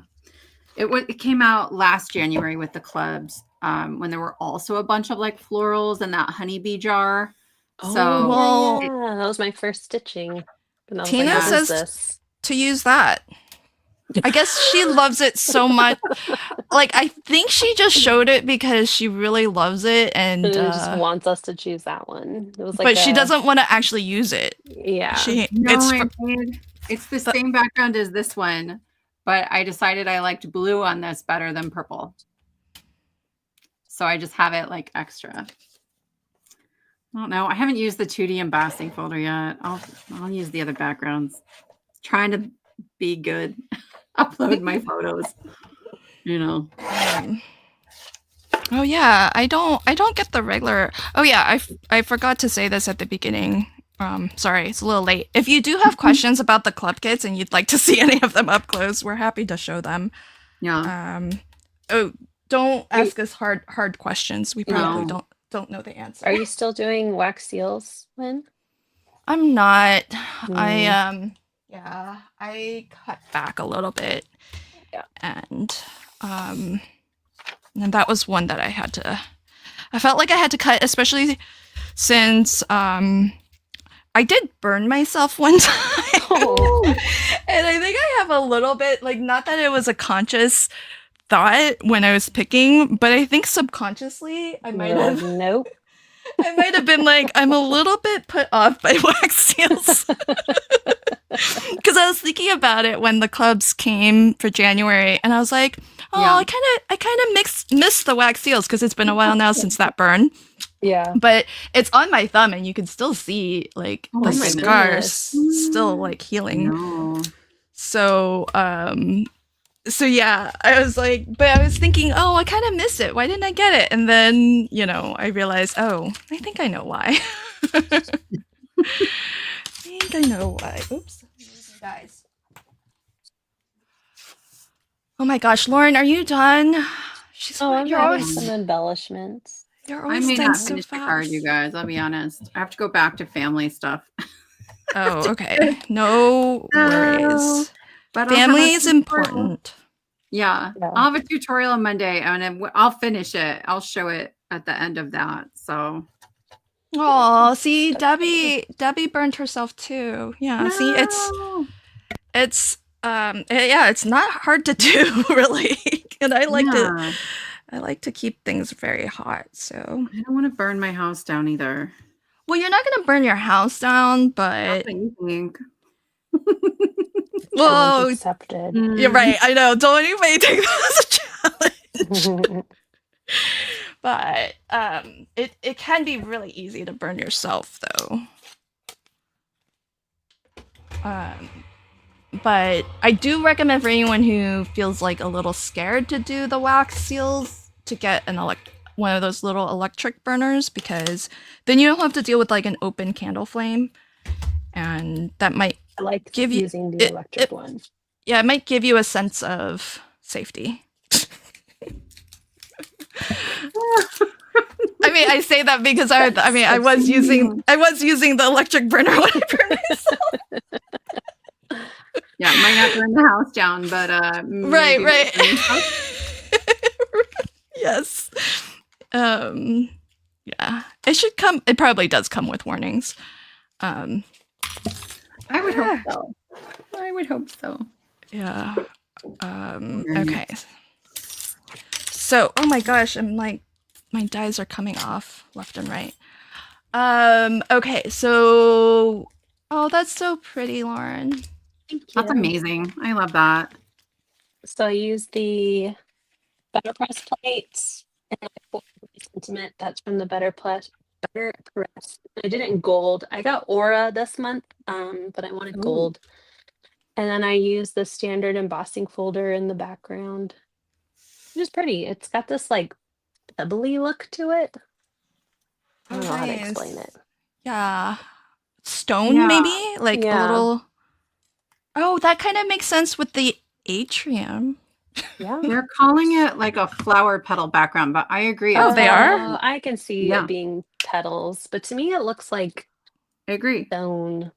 It came out last January with the clubs when there were also a bunch of like florals in that honeybee jar. That was my first stitching. Tina says to use that. I guess she loves it so much. Like, I think she just showed it because she really loves it and just wants us to choose that one. It was like but she doesn't want to actually use it. Yeah. It's the same background as this one, but I decided I liked blue on this better than purple. So I just have it like extra. I don't know. I haven't used the 2D embossing folder yet. I'll use the other backgrounds. Trying to be good. Upload my photos. Oh yeah, I don't get the regular. Oh yeah, I forgot to say this at the beginning. Sorry, it's a little late. If you do have questions about the club kits and you'd like to see any of them up close, we're happy to show them. Yeah. Don't ask us hard questions. We probably don't know the answer. Are you still doing wax seals, Lynn? I'm not. I cut back a little bit. Yeah. And that was one that I felt like I had to cut, especially since I did burn myself one time. Oh. And I think I have a little bit, like, not that it was a conscious thought when I was picking, but I think subconsciously I might have. Nope. I might have been like, I'm a little bit put off by wax seals. Because I was thinking about it when the clubs came for January, and I was like, I kind of missed the wax seals because it's been a while now since that burn. Yeah. But it's on my thumb, and you can still see like the scars still like healing. No. So So yeah, I was like, but I was thinking, oh, I kind of miss it. Why didn't I get it? And then, I realized, oh, I think I know why. I think I know why. Oops. Guys. Oh my gosh, Lauren, are you done? I'm You're adding always, some embellishments. you're I always may done not so finish the fast. card, you guys. I'll be honest. I have to go back to family stuff. Oh, okay. No worries. But I'll have Family a is tutorial. important. Yeah. Yeah. I'll have a tutorial on Monday and then I'll finish it. I'll show it at the end of that. So Oh, see, Debbie burned herself too. Yeah, see, No. it's it's not hard to do really. And I Yeah. like to keep things very hot. So, I don't want to burn my house down either. well, you're not going to burn your house down, That's but what you think. well, Challenge accepted. you're right. I know. Don't anybody take that as a challenge. But it can be really easy to burn yourself though. But I do recommend for anyone who feels like a little scared to do the wax seals to get one of those little electric burners, because then you don't have to deal with like an open candle flame, and that might I like give you using the electric one. Yeah, it might give you a sense of safety. I mean, I say that because I was using the electric burner when I burned myself. Yeah, it might not burn the house down, but right. Yes. Yeah. It probably does come with warnings. I would hope so. I would hope so. Yeah. Okay. So, oh my gosh, I'm like, my dies are coming off left and right. Okay, so, oh, that's so pretty, Lauren. Thank you. That's amazing. I love that. So I use the BetterPress plates and I pulled my sentiment. That's from the BetterPress. I did it in gold. I got Aura this month, but I wanted gold. And then I use the standard embossing folder in the background. Which is pretty. It's got this like pebbly look to it. I don't know how to explain it. Yeah. Stone, maybe? Like a little. Oh, that kind of makes sense with the atrium. Yeah. They're calling it like a flower petal background, but I agree. Oh, they are? I can see it being petals, but to me it looks like I agree. stone.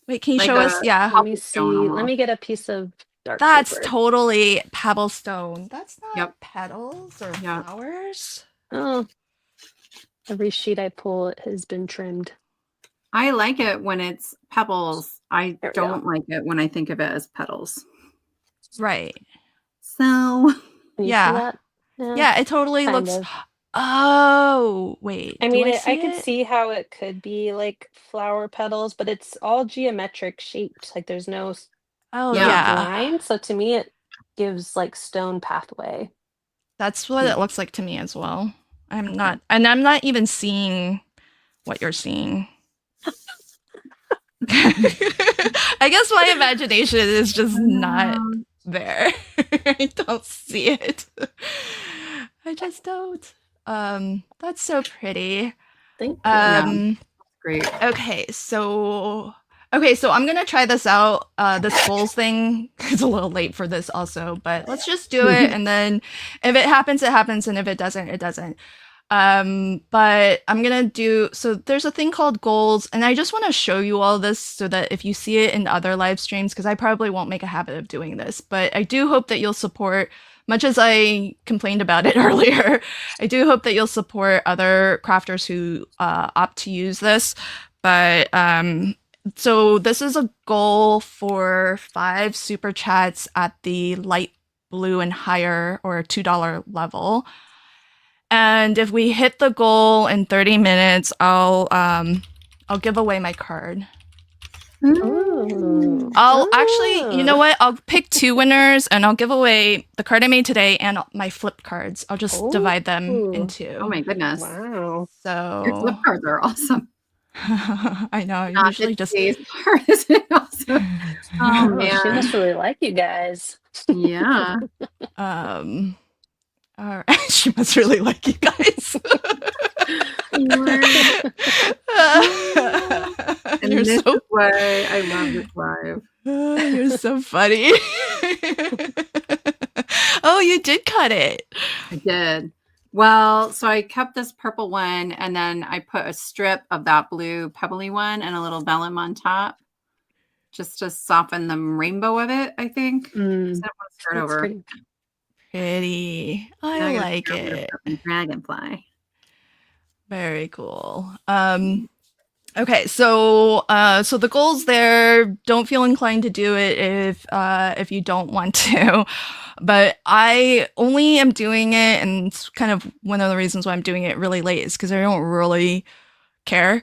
Wait, can you show us? Yeah. Let me see. Let me get a piece of dark That's paper. totally pebble stone. That's not petals or Yep. flowers. Oh. Every sheet I pull it has been trimmed. I like it when it's pebbles. I don't like it when I think of it as petals. Right. So, Can you see yeah. that? Yeah, it totally Kind looks. of. Oh, wait. I mean, I I could see how it could be like flower petals, but it's all geometric shaped. Like there's no line. So to me, it gives like stone pathway. That's what it looks like to me as well. I'm not even seeing what you're seeing. I guess my imagination is just not there. I don't see it. I just don't. That's so pretty. Thank you. Great. Okay, so I'm gonna try this out. This Skulls thing. It's a little late for this also, but let's just do it, and then if it happens, it happens, and if it doesn't, it doesn't. But I'm gonna do, so there's a thing called goals, and I just want to show you all this so that if you see it in other live streams, because I probably won't make a habit of doing this, but I do hope that you'll support, much as I complained about it earlier, I do hope that you'll support other crafters who opt to use this. But so this is a goal for 5 super chats at the light blue and higher or $2 level. And if we hit the goal in 30 minutes, I'll give away my card. I'll actually, you know what? I'll pick 2 winners and I'll give away the card I made today and my flip cards. I'll just divide them into. Oh my goodness. Wow. So your flip cards are awesome. I know. Not Usually just card is awesome. Oh man. She must really like you guys. Yeah. All right. She must really like you guys. And You're this so is why I love this live. you're so funny. Oh, you did cut it. I did. Well, so I kept this purple one and then I put a strip of that blue pebbly one and a little vellum on top just to soften the rainbow of it, I think. So I don't want to start over. Pretty. Now I gotta like start with it. a Dragonfly. Very cool. Okay, so the goals there, don't feel inclined to do it if you don't want to. But I only am doing it, and it's kind of one of the reasons why I'm doing it really late is because I don't really care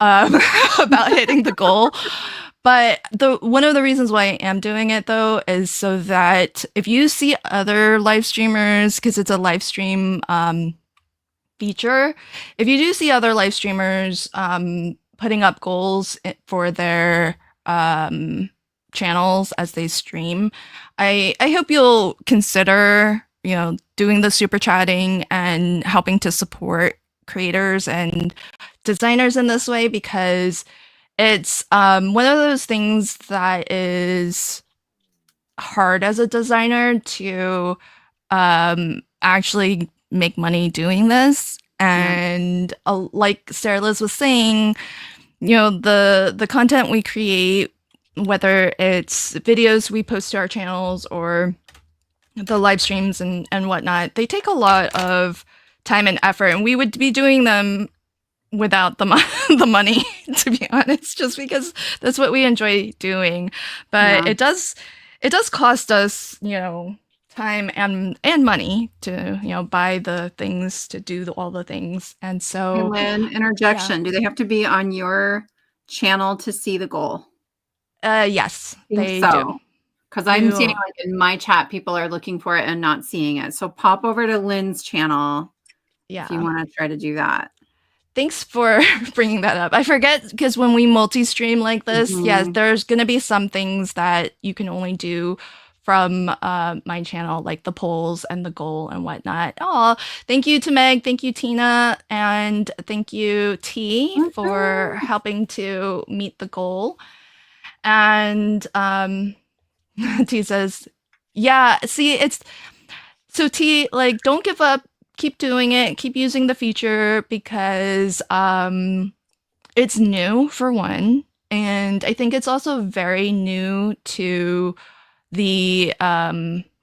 about hitting the goal. But one of the reasons why I am doing it though is so that if you see other live streamers, because it's a live stream feature, if you do see other live streamers putting up goals for their channels as they stream, I hope you'll consider, doing the super chatting and helping to support creators and designers in this way, because it's one of those things that is hard as a designer to actually make money doing this. And like Sarah Liz was saying, the content we create, whether it's videos we post to our channels or the live streams and whatnot, they take a lot of time and effort, and we would be doing them without the money, to be honest, just because that's what we enjoy doing. But it does cost us, time and money to, buy the things to do all the things. And so, Lynn, interjection. Do they have to be on your channel to see the goal? Yes, they do. Because I'm seeing like in my chat, people are looking for it and not seeing it. So pop over to Lynn's channel if you want to try to do that. Thanks for bringing that up. I forget, because when we multi-stream like this, yes, there's going to be some things that you can only do from my channel, like the polls and the goal and whatnot. Oh, thank you to Meg, thank you Tina, and thank you T for helping to meet the goal. And T says, yeah, see, so T, like, don't give up. Keep doing it, keep using the feature, because it's new for one, and I think it's also very new to the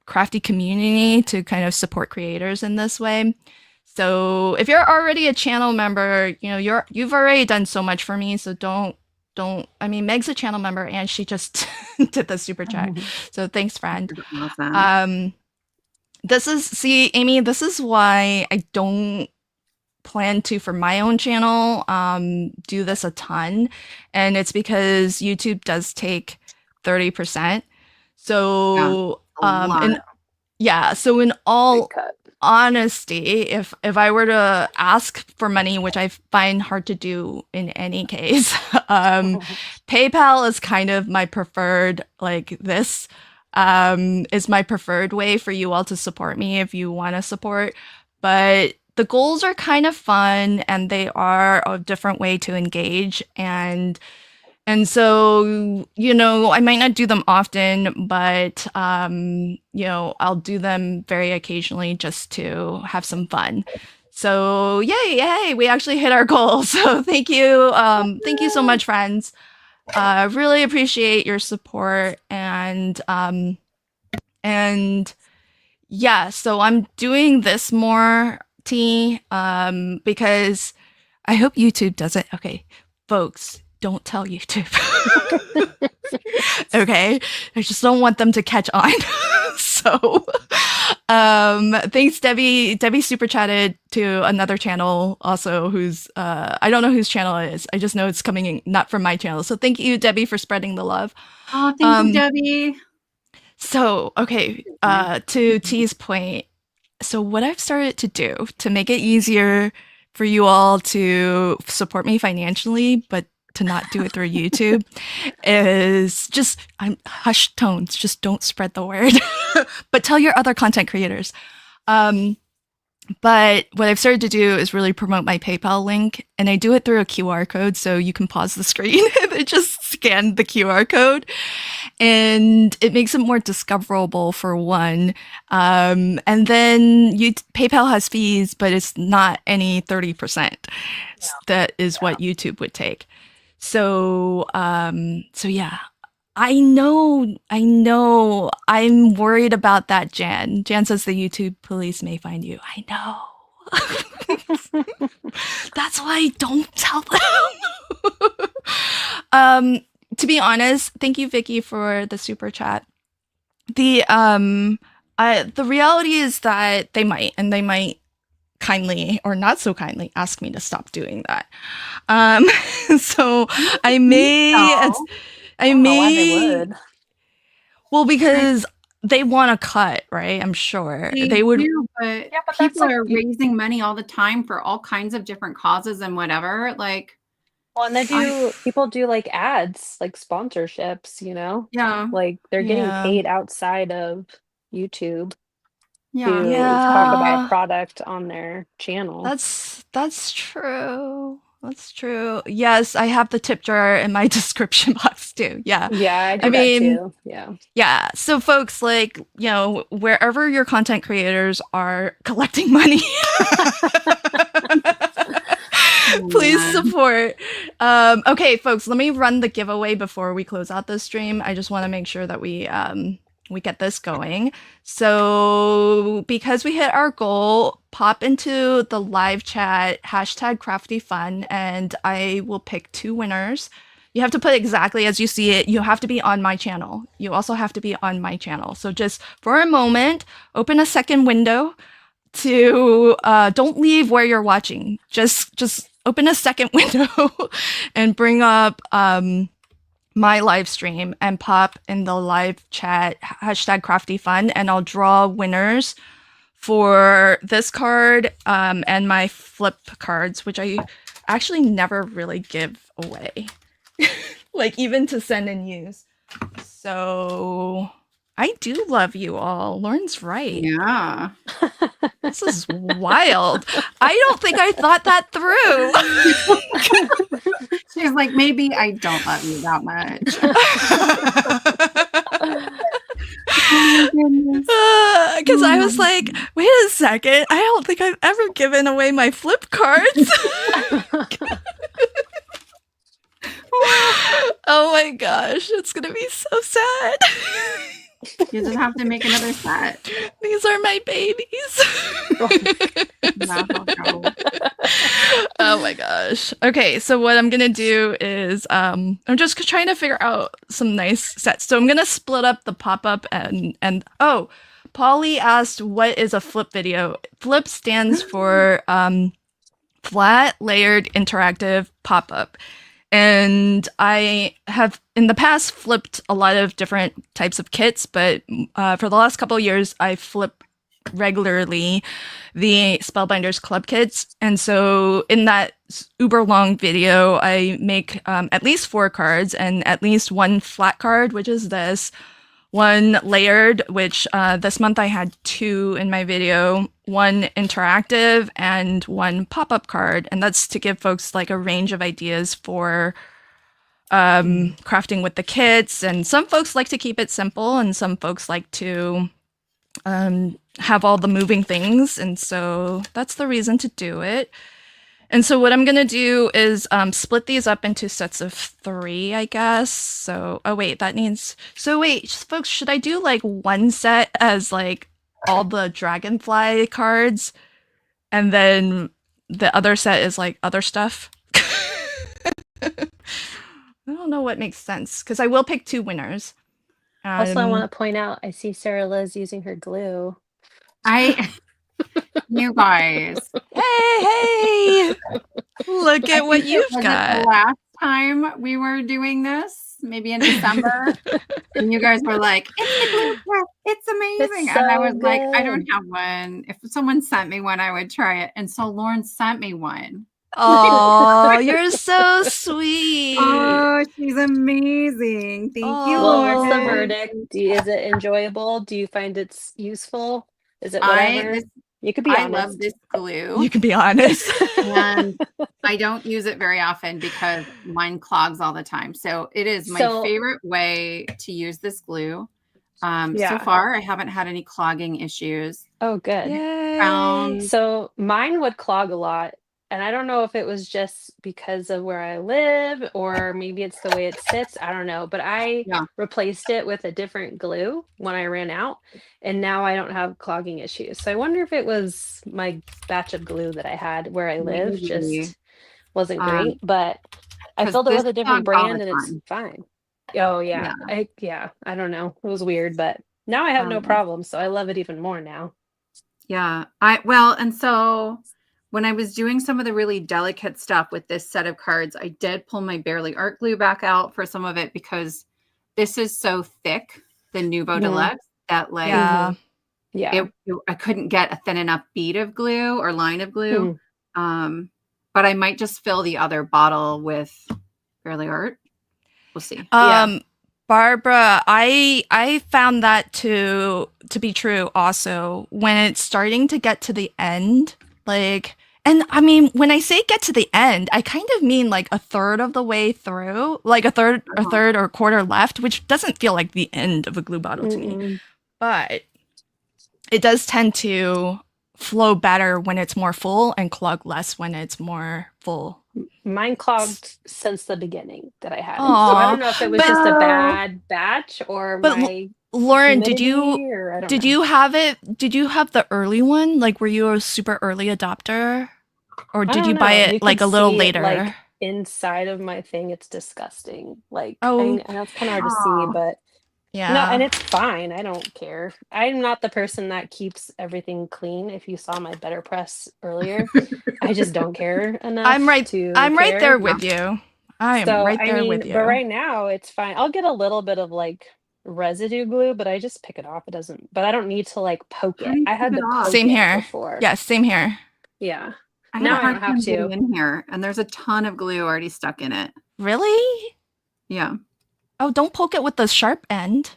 Crafty community to kind of support creators in this way. So if you're already a channel member, you've already done so much for me, so don't I mean, Meg's a channel member and she just did the super chat. So thanks, friend. Awesome. Amy, this is why I don't plan to, for my own channel, do this a ton. And it's because YouTube does take 30%. So, so in all honesty, if I were to ask for money, which I find hard to do in any case, PayPal is kind of my preferred, is my preferred way for you all to support me if you want to support. But the goals are kind of fun, and they are a different way to engage. And so, I might not do them often, but, I'll do them very occasionally just to have some fun. So yay, we actually hit our goal. So thank you. Thank you so much, friends. Really appreciate your support, and yeah, so I'm doing this more, T, because I hope YouTube does it. Okay, folks, don't tell YouTube. Okay, I just don't want them to catch on. So thanks, Debbie. Debbie super chatted to another channel also, who's I don't know whose channel it is. I just know it's coming in, not from my channel. So thank you, Debbie, for spreading the love. Oh, thank you, Debbie. So, okay, to T's point, so what I've started to do to make it easier for you all to support me financially, but to not do it through YouTube, is just hushed tones. Just don't spread the word. but tell your other content creators. But what I've started to do is really promote my PayPal link, and I do it through a QR code, so you can pause the screen and just scan the QR code, and it makes it more discoverable for one. And then PayPal has fees, but it's not any 30%. That is what YouTube would take. So yeah. I know. I'm worried about that, Jan. Jan says the YouTube police may find you. I know. That's why I don't tell them. To be honest, thank you, Vicky, for the super chat. The reality is that they might kindly or not so kindly ask me to stop doing that. So I may. I may. Why they would. Well, because they want a cut, right? I'm sure they would. Do, but people are raising money all the time for all kinds of different causes and whatever. Like, well, and people do like ads, like sponsorships. Yeah, like they're getting paid outside of YouTube. Yeah, to talk about a product on their channel. That's true. That's true. Yes, I have the tip jar in my description box too. Yeah. Yeah, I mean, that too. Yeah. Yeah. So folks, like, wherever your content creators are collecting money, please support. Okay, folks, let me run the giveaway before we close out the stream. I just want to make sure that we get this going. So because we hit our goal, pop into the live chat, #CraftyFun, and I will pick 2 winners. You have to put exactly as you see it. You have to be on my channel. You also have to be on my channel. So just for a moment, open a second window to, don't leave where you're watching. Just open a second window and bring up, my live stream and pop in the live chat #CraftyFun, and I'll draw winners for this card and my flip cards, which I actually never really give away, like even to send and use. So I do love you all. Lauren's right. Yeah. This is wild. I don't think I thought that through. She's like, maybe I don't love you that much. Because I was like, wait a second. I don't think I've ever given away my flip cards. Oh my gosh. It's going to be so sad. You just have to make another set. These are my babies. Oh my gosh. Okay, so what I'm gonna do is I'm just trying to figure out some nice sets. So I'm gonna split up the pop-up and oh, Polly asked what is a flip video. Flip stands for flat layered interactive pop-up. And I have in the past flipped a lot of different types of kits, but for the last couple of years, I flip regularly the Spellbinders Club kits. And so in that uber long video, I make at least 4 cards and at least 1 flat card, which is this, 1 layered, which this month I had 2 in my video, 1 interactive, and 1 pop-up card. And that's to give folks like a range of ideas for crafting with the kits. And some folks like to keep it simple, and some folks like to have all the moving things. And so that's the reason to do it. And so what I'm going to do is split these up into sets of 3, I guess. So, oh wait, that needs, so wait, folks, should I do like 1 set as like all the dragonfly cards, and then the other set is like other stuff? I don't know what makes sense, because I will pick 2 winners. Also, I want to point out, I see Sarah Liz using her glue. You guys. Hey! Look at what you've got. The last time we were doing this, maybe in December, and you guys were like, "It's the glue press. It's amazing," It's so and I was like, "I good. don't have one. If someone sent me one, I would try it." And so Lauren sent me one. Oh, you're so sweet. Oh, she's amazing. Thank you, Well, what's the Oh. Lauren. verdict? Is it enjoyable? Do you find it's useful? Is it I whatever? this You could be I honest. love this glue. You can be honest. And I don't use it very often because mine clogs all the time. So it is my So- favorite way to use this glue. So Yeah. far, I haven't had any clogging issues. Oh, good. Yay. Found So mine would clog a lot. And I don't know if it was just because of where I live or maybe it's the way it sits. I don't know. But I Yeah. replaced it with a different glue when I ran out. And now I don't have clogging issues. So I wonder if it was my batch of glue that I had where I live Maybe. just wasn't Um, great. But I 'cause filled it this with a different clogs all brand the and it's time. fine. Oh, yeah. I don't know. It was weird. But now I have no problem. So I love it even more now. Yeah. And so when I was doing some of the really delicate stuff with this set of cards, I did pull my Barely Art glue back out for some of it because this is so thick, the Nouveau Mhm. Deluxe, that like Yeah. Yeah. I couldn't get a thin enough bead of glue or line of glue. Hmm. But I might just fill the other bottle with Barely Art. We'll see. Yeah. Barbara, I found that to be true also when it's starting to get to the end, like, and I mean when I say get to the end, I kind of mean like a third of the way through, like a third or quarter left, which doesn't feel like the end of a glue bottle to me. Mm-mm. But it does tend to flow better when it's more full and clog less when it's more full. Mine clogged since the beginning that I had it. So Aw. I don't know if it was just a bad batch or But my Lauren, did humidity or I don't did know. you have it? Did you have the early one? Like, were you a super early adopter, or I did don't you buy know. You it like a could little see it, later? like, inside of my thing, it's disgusting. Like, Oh. I know it's kind of hard to see, Aw. but Yeah. no, and it's fine. I don't care. I'm not the person that keeps everything clean. If you saw my BetterPress earlier, I just don't care enough. I'm right care. there with you. I am So, right I there mean, with you. but right now it's fine. I'll get a little bit of like residue glue, but I just pick it off. It doesn't, but I don't need to like poke How do it. you I had pick to it off? poke Same it here. before. Yes, same here. Yeah. I had Now a I hard don't have time to. getting in here, and there's a ton of glue already stuck in it. Really? Yeah. Oh, don't poke it with the sharp end.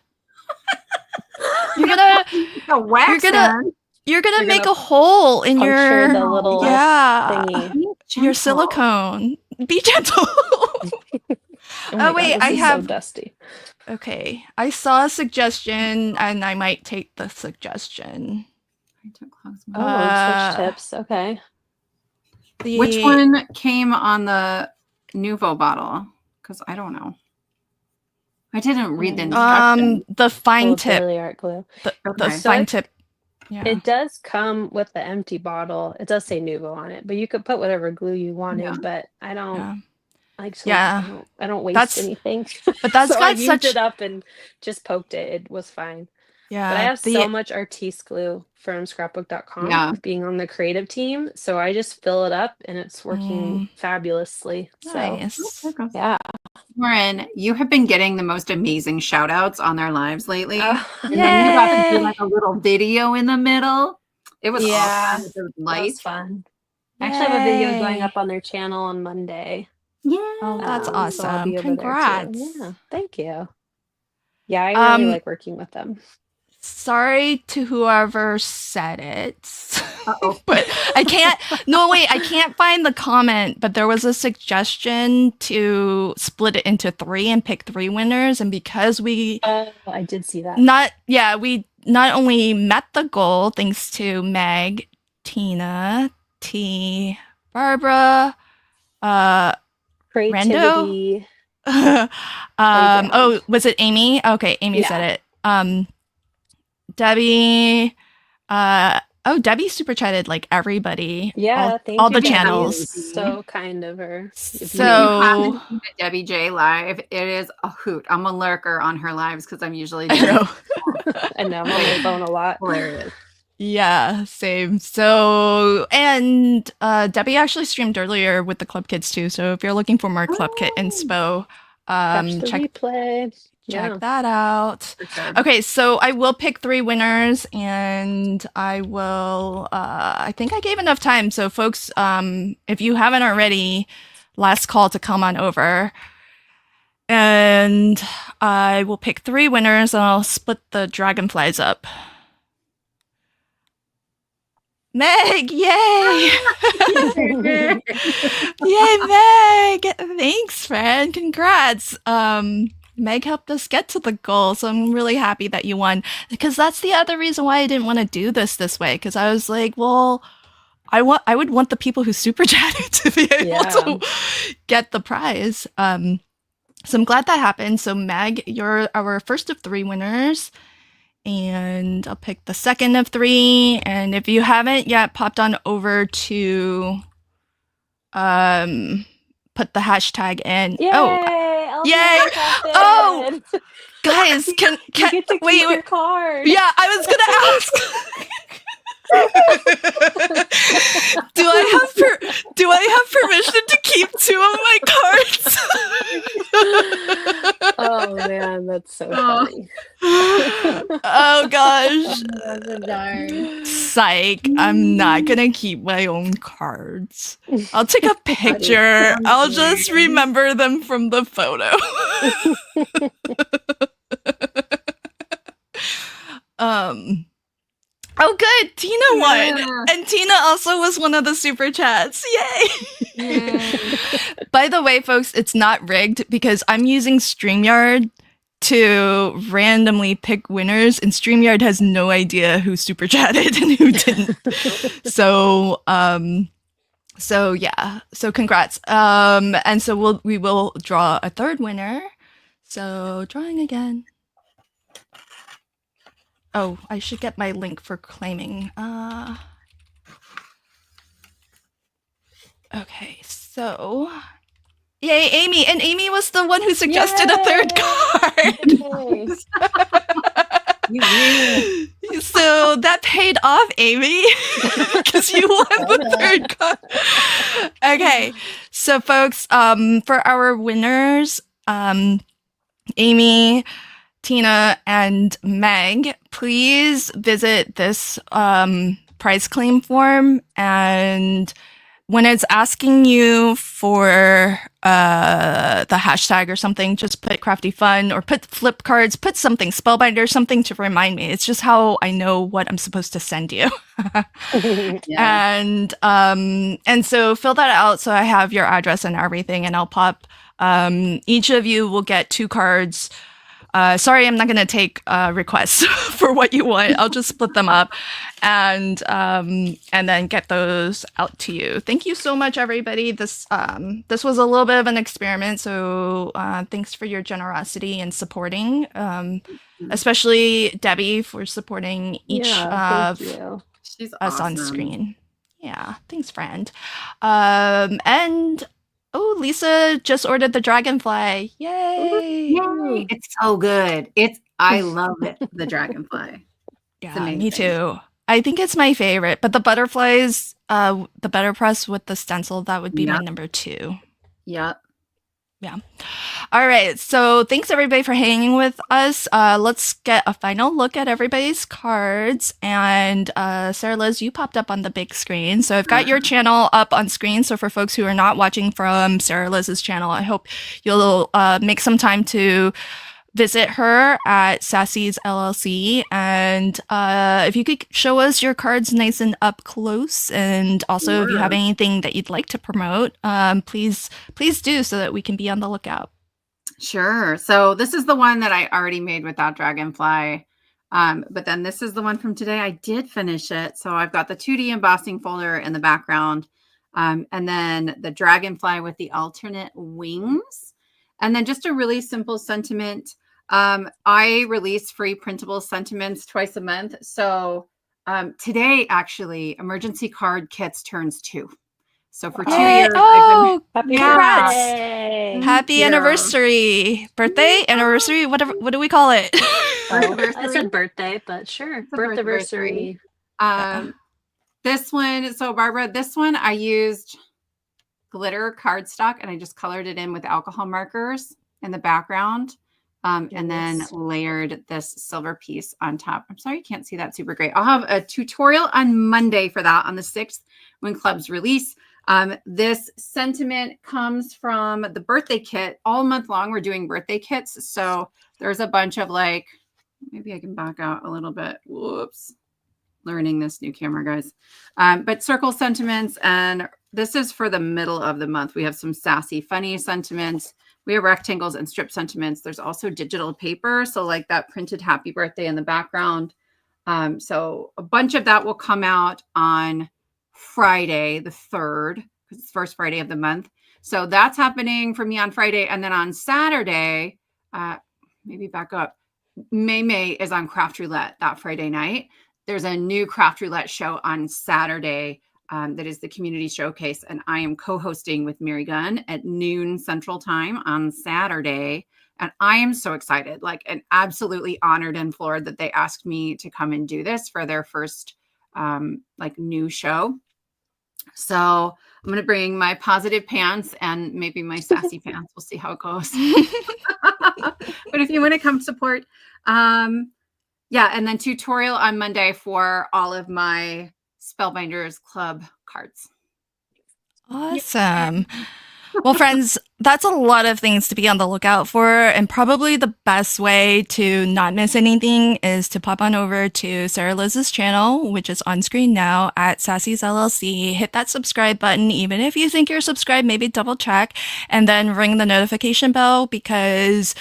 You're gonna The wax end. you're gonna You're make gonna a hole in puncture your the little yeah thingy. Be your gentle. silicone. Be gentle. Oh my wait, God, I this is have- so dusty. Okay, I saw a suggestion and I might take the suggestion. I took clogs. Oh, switch tips. Okay. Which one came on the Nouveau bottle? Because I don't know. I didn't read the instructions. The fine Oh, tip. Barely Art glue. The Okay. So fine it- tip. Yeah. It does come with the empty bottle. It does say Nouveau on it, but you could put whatever glue you wanted. Yeah. But I don't. Yeah. Actually, Yeah. I don't waste That's- anything. But that's so I got used such it up and just poked it. It was fine. yeah. But I have the- so much artiste glue from scrapbook.com Yeah. being on the creative team. So I just fill it up and it's working fabulously. So nice. yeah. Lauren, you have been getting the most amazing shout outs on their lives lately. And Oh, then you got to do Yay. like a little video in the middle. It was Yeah, awesome with those that was lights. fun. I actually have a video going Yay. up on their channel on Monday. Yeah. Oh, that's So I'll awesome. be over there too. Congrats. Yeah, thank you. Yeah, I really Um, like working with them. Sorry to whoever said it. Uh-oh. But I can't I can't find the comment, but there was a suggestion to split it into 3 and pick 3 winners, and because we I did see that. we not only met the goal thanks to Meg, Tina, T, Barbara, Creativity. oh, was it Amy? Okay, Amy Yeah. said it. Debbie, Debbie super chatted like everybody. Yeah, thank all you, the Debbie. channels. It's so kind of her. If you- If you haven't So seen the Debbie J live, it is a hoot. I'm a lurker on her lives because I'm usually I doing know. I know I'm on my phone a lot. hilarious. Yeah, same. So, and Debbie actually streamed earlier with the Club Kids too. So if you're looking for more Club Kit inspo, Catch the check replay. Check that out. Sure. Okay, so I will pick 3 winners, and I will. I think I gave enough time. So, folks, if you haven't already, last call to come on over, and I will pick 3 winners, and I'll split the dragonflies up. Meg, yay! Yay, Meg! Thanks, friend. Congrats. Meg helped us get to the goal, so I'm really happy that you won. Because that's the other reason why I didn't want to do this way. Because I was like, well, I would want the people who super chatted to be able to get the prize. So I'm glad that happened. So Meg, you're our first of 3 winners. And I'll pick the second of 3. And if you haven't yet popped on over to put the hashtag in. Yay! Yay! Oh, guys, can you get to keep wait, your card? Yeah, I was gonna ask. do I have permission to keep 2 of my cards? Oh man, that's so funny. Oh gosh. Darn. Psych. I'm not gonna keep my own cards. I'll take a picture. I'll just remember them from the photo. Oh good, Tina won. And Tina also was one of the super chats. Yay! By the way, folks, it's not rigged because I'm using StreamYard to randomly pick winners, and StreamYard has no idea who super chatted and who didn't. So yeah. So congrats. And so we will draw a 3rd winner. So drawing again. Oh, I should get my link for claiming. Okay, so yay, Amy! And Amy was the one who suggested a 3rd card. So that paid off, Amy, because you won the 3rd card. Okay, so folks, for our winners, Amy, Tina, and Meg, please visit this prize claim form, and when it's asking you for the hashtag or something, just put Crafty Fun or put flip cards, put something, Spellbinder, something to remind me. It's just how I know what I'm supposed to send you. And so fill that out so I have your address and everything, and I'll pop. Each of you will get 2 cards. Sorry, I'm not going to take requests for what you want. I'll just split them up and then get those out to you. Thank you so much, everybody. This was a little bit of an experiment, so thanks for your generosity and supporting, especially Debbie for supporting each of She's us awesome. on screen. Yeah, thanks, friend. And oh, Lisa just ordered the dragonfly. Yay! Yay! It's so good. I love it. The dragonfly. Yeah, me too. I think it's my favorite. But the butterflies, the BetterPress with the stencil, that would be my number 2. Yep. Yeah. All right. So thanks everybody for hanging with us. Let's get a final look at everybody's cards. And Sarah Liz, you popped up on the big screen. So I've got your channel up on screen. So for folks who are not watching from Sarah Liz's channel, I hope you'll make some time to visit her at Sassy's LLC. And if you could show us your cards nice and up close, and also if you have anything that you'd like to promote, please do, so that we can be on the lookout. Sure. So this is the one that I already made without dragonfly. But then this is the one from today. I did finish it. So I've got the 2D embossing folder in the background. And then the dragonfly with the alternate wings. And then just a really simple sentiment. I release free printable sentiments twice a month. So today, actually, emergency card kits turns 2. So for 2 years, happy happy anniversary, birthday, anniversary, whatever. What do we call it? I said birthday, but sure, birthday. This one. So Barbara, this one I used glitter cardstock and I just colored it in with alcohol markers in the background. and then Yes. layered this silver piece on top. I'm sorry you can't see that super great. I'll have a tutorial on Monday for that on the 6th when clubs release. This sentiment comes from the birthday kit. All month long, we're doing birthday kits. So there's a bunch of like, maybe I can back out a little bit. Whoops. Learning this new camera, guys. But circle sentiments, and this is for the middle of the month. We have some sassy, funny sentiments. We have rectangles and strip sentiments. There's also digital paper. So like that printed happy birthday in the background. So a bunch of that will come out on Friday, the 3rd, because it's the first Friday of the month. So that's happening for me on Friday. And then on Saturday, maybe back up, May is on Craft Roulette that Friday night. There's a new Craft Roulette show on Saturday that is the community showcase. And I am co-hosting with Mary Gunn at noon Central Time on Saturday. And I am so excited, like, and absolutely honored and floored that they asked me to come and do this for their first like new show. So I'm going to bring my positive pants and maybe my sassy pants. We'll see how it goes. But if you want to come support, yeah. And then tutorial on Monday for all of my Spellbinders Club cards. Awesome. Well, friends, that's a lot of things to be on the lookout for. And probably the best way to not miss anything is to pop on over to Sarah Liz's channel, which is on screen now at Sassy's LLC. Hit that subscribe button. Even if you think you're subscribed, maybe double check and then ring the notification bell, because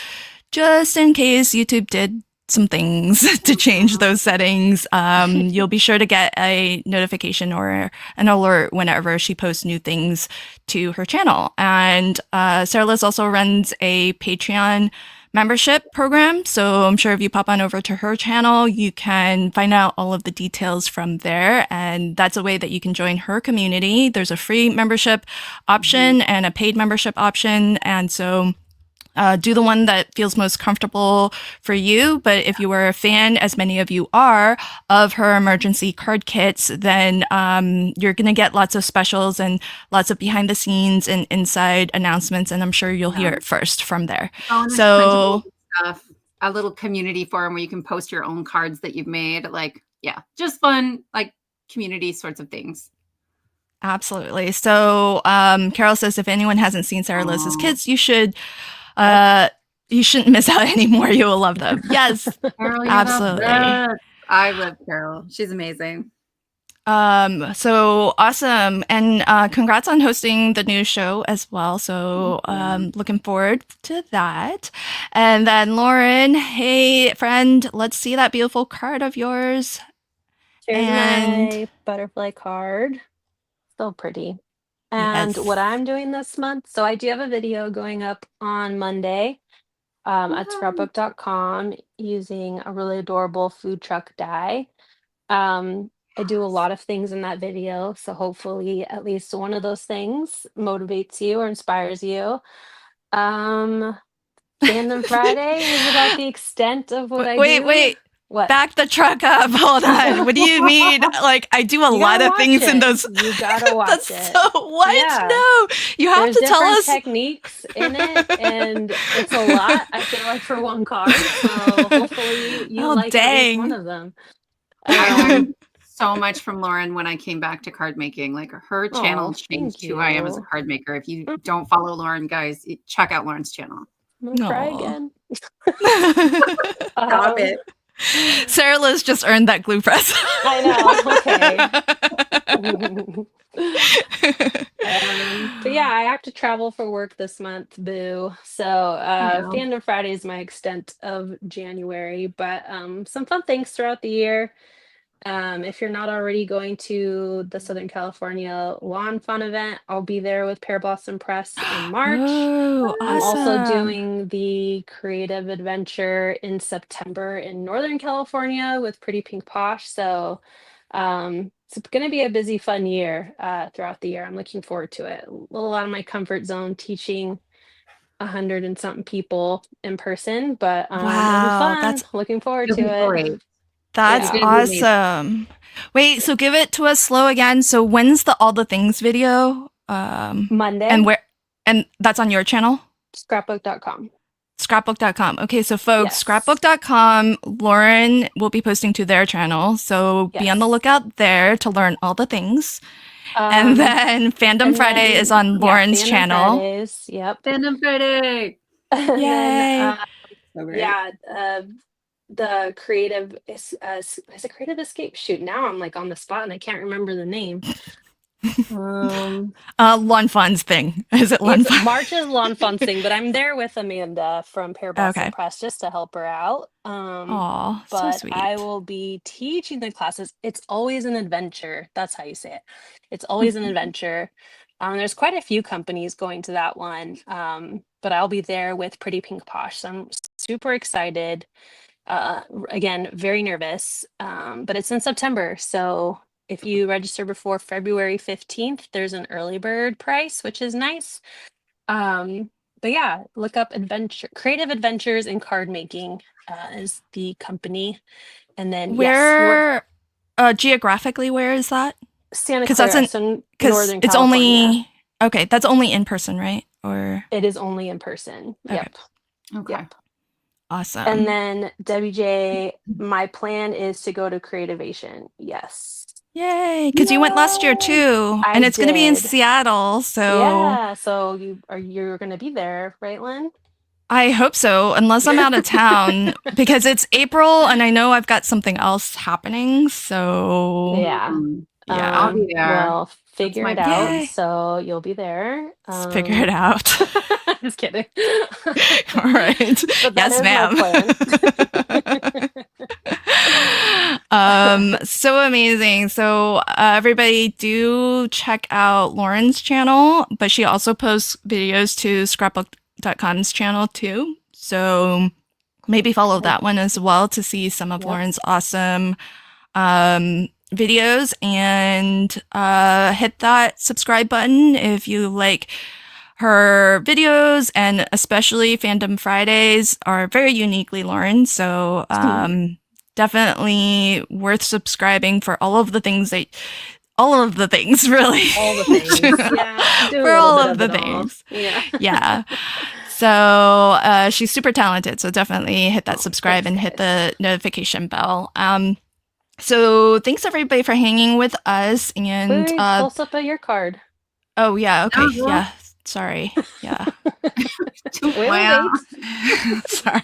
just in case YouTube did some things to change those settings, you'll be sure to get a notification or an alert whenever she posts new things to her channel. And Sarah Liz also runs a Patreon membership program, so I'm sure if you pop on over to her channel, you can find out all of the details from there, and that's a way that you can join her community. There's a free membership option and a paid membership option, and so do the one that feels most comfortable for you. But if you are a fan, as many of you are, of her emergency card kits, then you're going to get lots of specials and lots of behind the scenes and inside announcements. And I'm sure you'll hear it first from there. So stuff, a little community forum where you can post your own cards that you've made. Like, yeah, just fun, like community sorts of things. Absolutely. So Carol says, if anyone hasn't seen Sarah Liz's kits, you should. You shouldn't miss out anymore. You will love them. Yes, Carol, absolutely. I love Carol. She's amazing. So awesome. And congrats on hosting the new show as well. So looking forward to that. And then Lauren, hey friend, let's see that beautiful card of yours. Here's my butterfly card. So pretty. And what I'm doing this month, so I do have a video going up on Monday at scrapbook.com using a really adorable food truck die. I do a lot of things in that video, so hopefully at least one of those things motivates you or inspires you. Fandom Friday is about the extent of what I do. Wait. What? Back the truck up. Hold on. What do you mean? Like, I do a lot of things in those. You gotta watch it. So what? Yeah. No, you have There's to tell us techniques in it, and it's a lot. I feel like for one card. So hopefully you like at least one of them. I learned so much from Lauren when I came back to card making. Like her channel changed who I am as a card maker. If you don't follow Lauren, guys, check out Lauren's channel. I'm gonna try again. Stop it. Sarah Liz just earned that glue press. I know. Okay. But yeah, I have to travel for work this month, boo. So Fandom Friday is my extent of January, but some fun things throughout the year. If you're not already going to the Southern California Lawn Fun event, I'll be there with Pear Blossom Press in March. Oh, I'm also doing the creative adventure in September in Northern California with Pretty Pink Posh. So it's going to be a busy, fun year throughout the year. I'm looking forward to it. A little out of my comfort zone teaching 100 and something people in person, but it'll be fun. That's looking forward to it. That's awesome. Wait, so give it to us slow again. So when's the All the Things video? Monday. And that's on your channel? Scrapbook.com. Scrapbook.com. Okay, so folks, Yes. scrapbook.com, Lauren will be posting to their channel. So be on the Yes. lookout there to learn all the things. And then Fandom and Friday then, is on Lauren's Fandom channel. Fridays, yep. Fandom Friday. And Yay. then, So great. yeah, the creative is it Creative Escape? Shoot, now I'm like on the spot and I can't remember the name. Lawn Fun's thing. Is it Lawn It's Fun? March's Lawn Fun thing, but I'm there with Amanda from Pear Blossom Okay. Press just to help her out. Aw, so But sweet. I will be teaching the classes. It's always an adventure. That's how you say it. It's always an adventure. There's quite a few companies going to that one. But I'll be there with Pretty Pink Posh. So I'm super excited. Again, very nervous. But it's in September. So if you register before February 15th, there's an early bird price, which is nice. But yeah, look up Creative Adventures in Card Making is the company. And then Where, geographically, where is that? Santa 'Cause that's Clara, in- so Because Northern it's California. only, okay, that's only in person, right? Or, It is only in person. Okay. Yep. Okay. Yep. awesome. And then WJ, my plan is to go to Creativation. Yes. Yay, because you went last year too. I And it's going to be in did. Seattle. So Yeah. So you're gonna be there, right, Lynn? I hope so, unless I'm out of town because it's April and I know I've got something else happening. So Yeah. yeah. I'll be there. Well, figure my it out. Yay. So you'll be there. Let's figure it out. Just kidding. All right. But that Yes, is my ma'am. So amazing. So everybody do check out Lauren's channel, but she also posts videos to scrapbook.com's channel too. So maybe follow that one as well to see some of Yep. Lauren's awesome videos, and hit that subscribe button if you like her videos, and especially Fandom Fridays are very uniquely Lauren. So definitely worth subscribing for all of the things really. all the things. Yeah. do a For little all bit of the it all. things. Yeah. Yeah. So she's super talented. So definitely hit that subscribe Thanks, and hit the notification bell. So thanks everybody for hanging with us. And Wait, close up of your card. oh yeah, okay, Uh-huh. yeah. Sorry. Yeah. Wait, Wow. Sorry.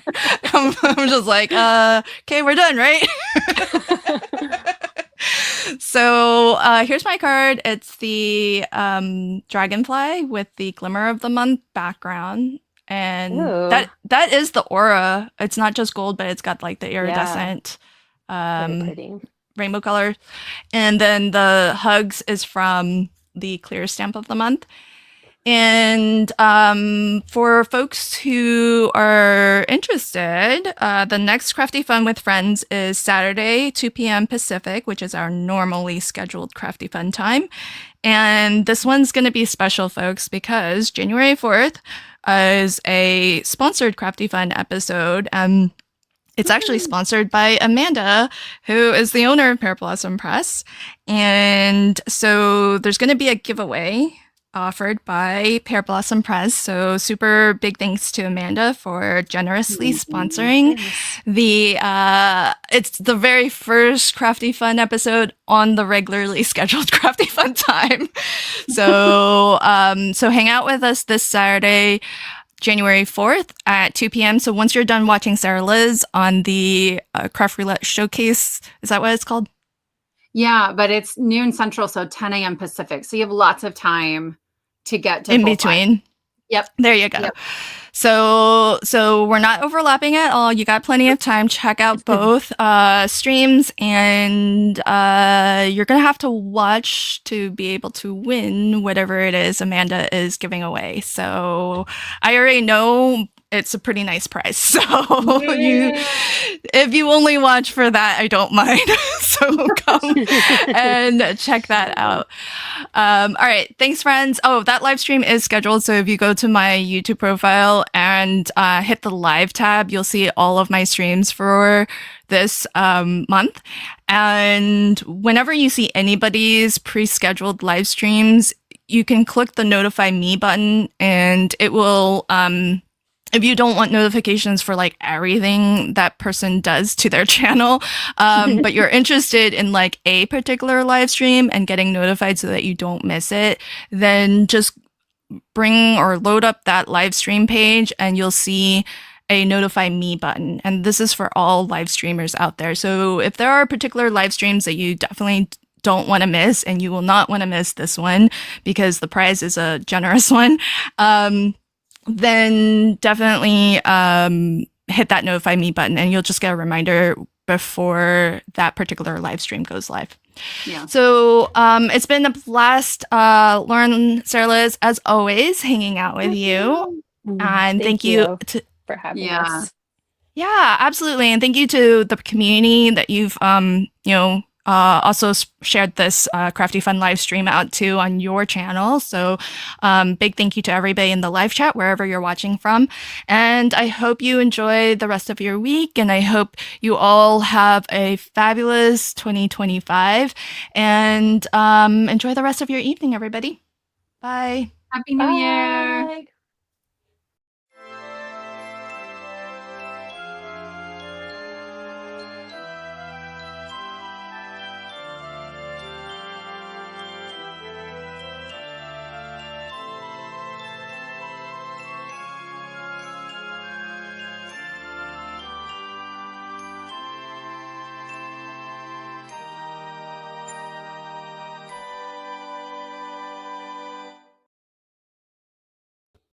I'm just like, okay, we're done, right? So here's my card. It's the dragonfly with the Glimmer of the Month background. And Ooh. that is the aura. It's not just gold, but it's got like the iridescent Very pretty. rainbow color. And then the hugs is from the Clear stamp of the month. And for folks who are interested, the next Crafty Fun with Friends is Saturday, 2 p.m. Pacific, which is our normally scheduled Crafty Fun time. And this one's going to be special, folks, because January 4th is a sponsored Crafty Fun episode. It's actually sponsored by Amanda, who is the owner of Pear Blossom Press. And so there's going to be a giveaway offered by Pear Blossom Press. So super big thanks to Amanda for generously sponsoring it's the very first Crafty Fun episode on the regularly scheduled Crafty Fun time. So so hang out with us this Saturday, January 4th at 2 p.m. So once you're done watching Sarah Liz on the Craft Roulette Showcase, is that what it's called? Yeah, but it's noon central, so 10 a.m. Pacific. So you have lots of time to get to In both between. lines. Yep. There you go. Yep. So we're not overlapping at all. You got plenty of time. Check out both streams, and you're gonna have to watch to be able to win whatever it is Amanda is giving away. So I already know it's a pretty nice price. So if you only watch for that, I don't mind. So come and check that out. All right. Thanks, friends. Oh, that live stream is scheduled. So if you go to my YouTube profile and hit the live tab, you'll see all of my streams for this month. And whenever you see anybody's pre-scheduled live streams, you can click the notify me button and it will if you don't want notifications for like everything that person does to their channel, but you're interested in like a particular live stream and getting notified so that you don't miss it, then just bring or load up that live stream page and you'll see a notify me button. And this is for all live streamers out there. So if there are particular live streams that you definitely don't want to miss, and you will not want to miss this one because the prize is a generous one, then definitely hit that notify me button and you'll just get a reminder before that particular live stream goes live. Yeah. So it's been a blast, Lauren, Sarah Liz, as always, hanging out with you. And thank you for having Yeah. us. Yeah, absolutely. And thank you to the community that you've, also shared this Crafty Fun live stream out to on your channel. So big thank you to everybody in the live chat, wherever you're watching from. And I hope you enjoy the rest of your week. And I hope you all have a fabulous 2025. And enjoy the rest of your evening, everybody. Bye. Happy New Year.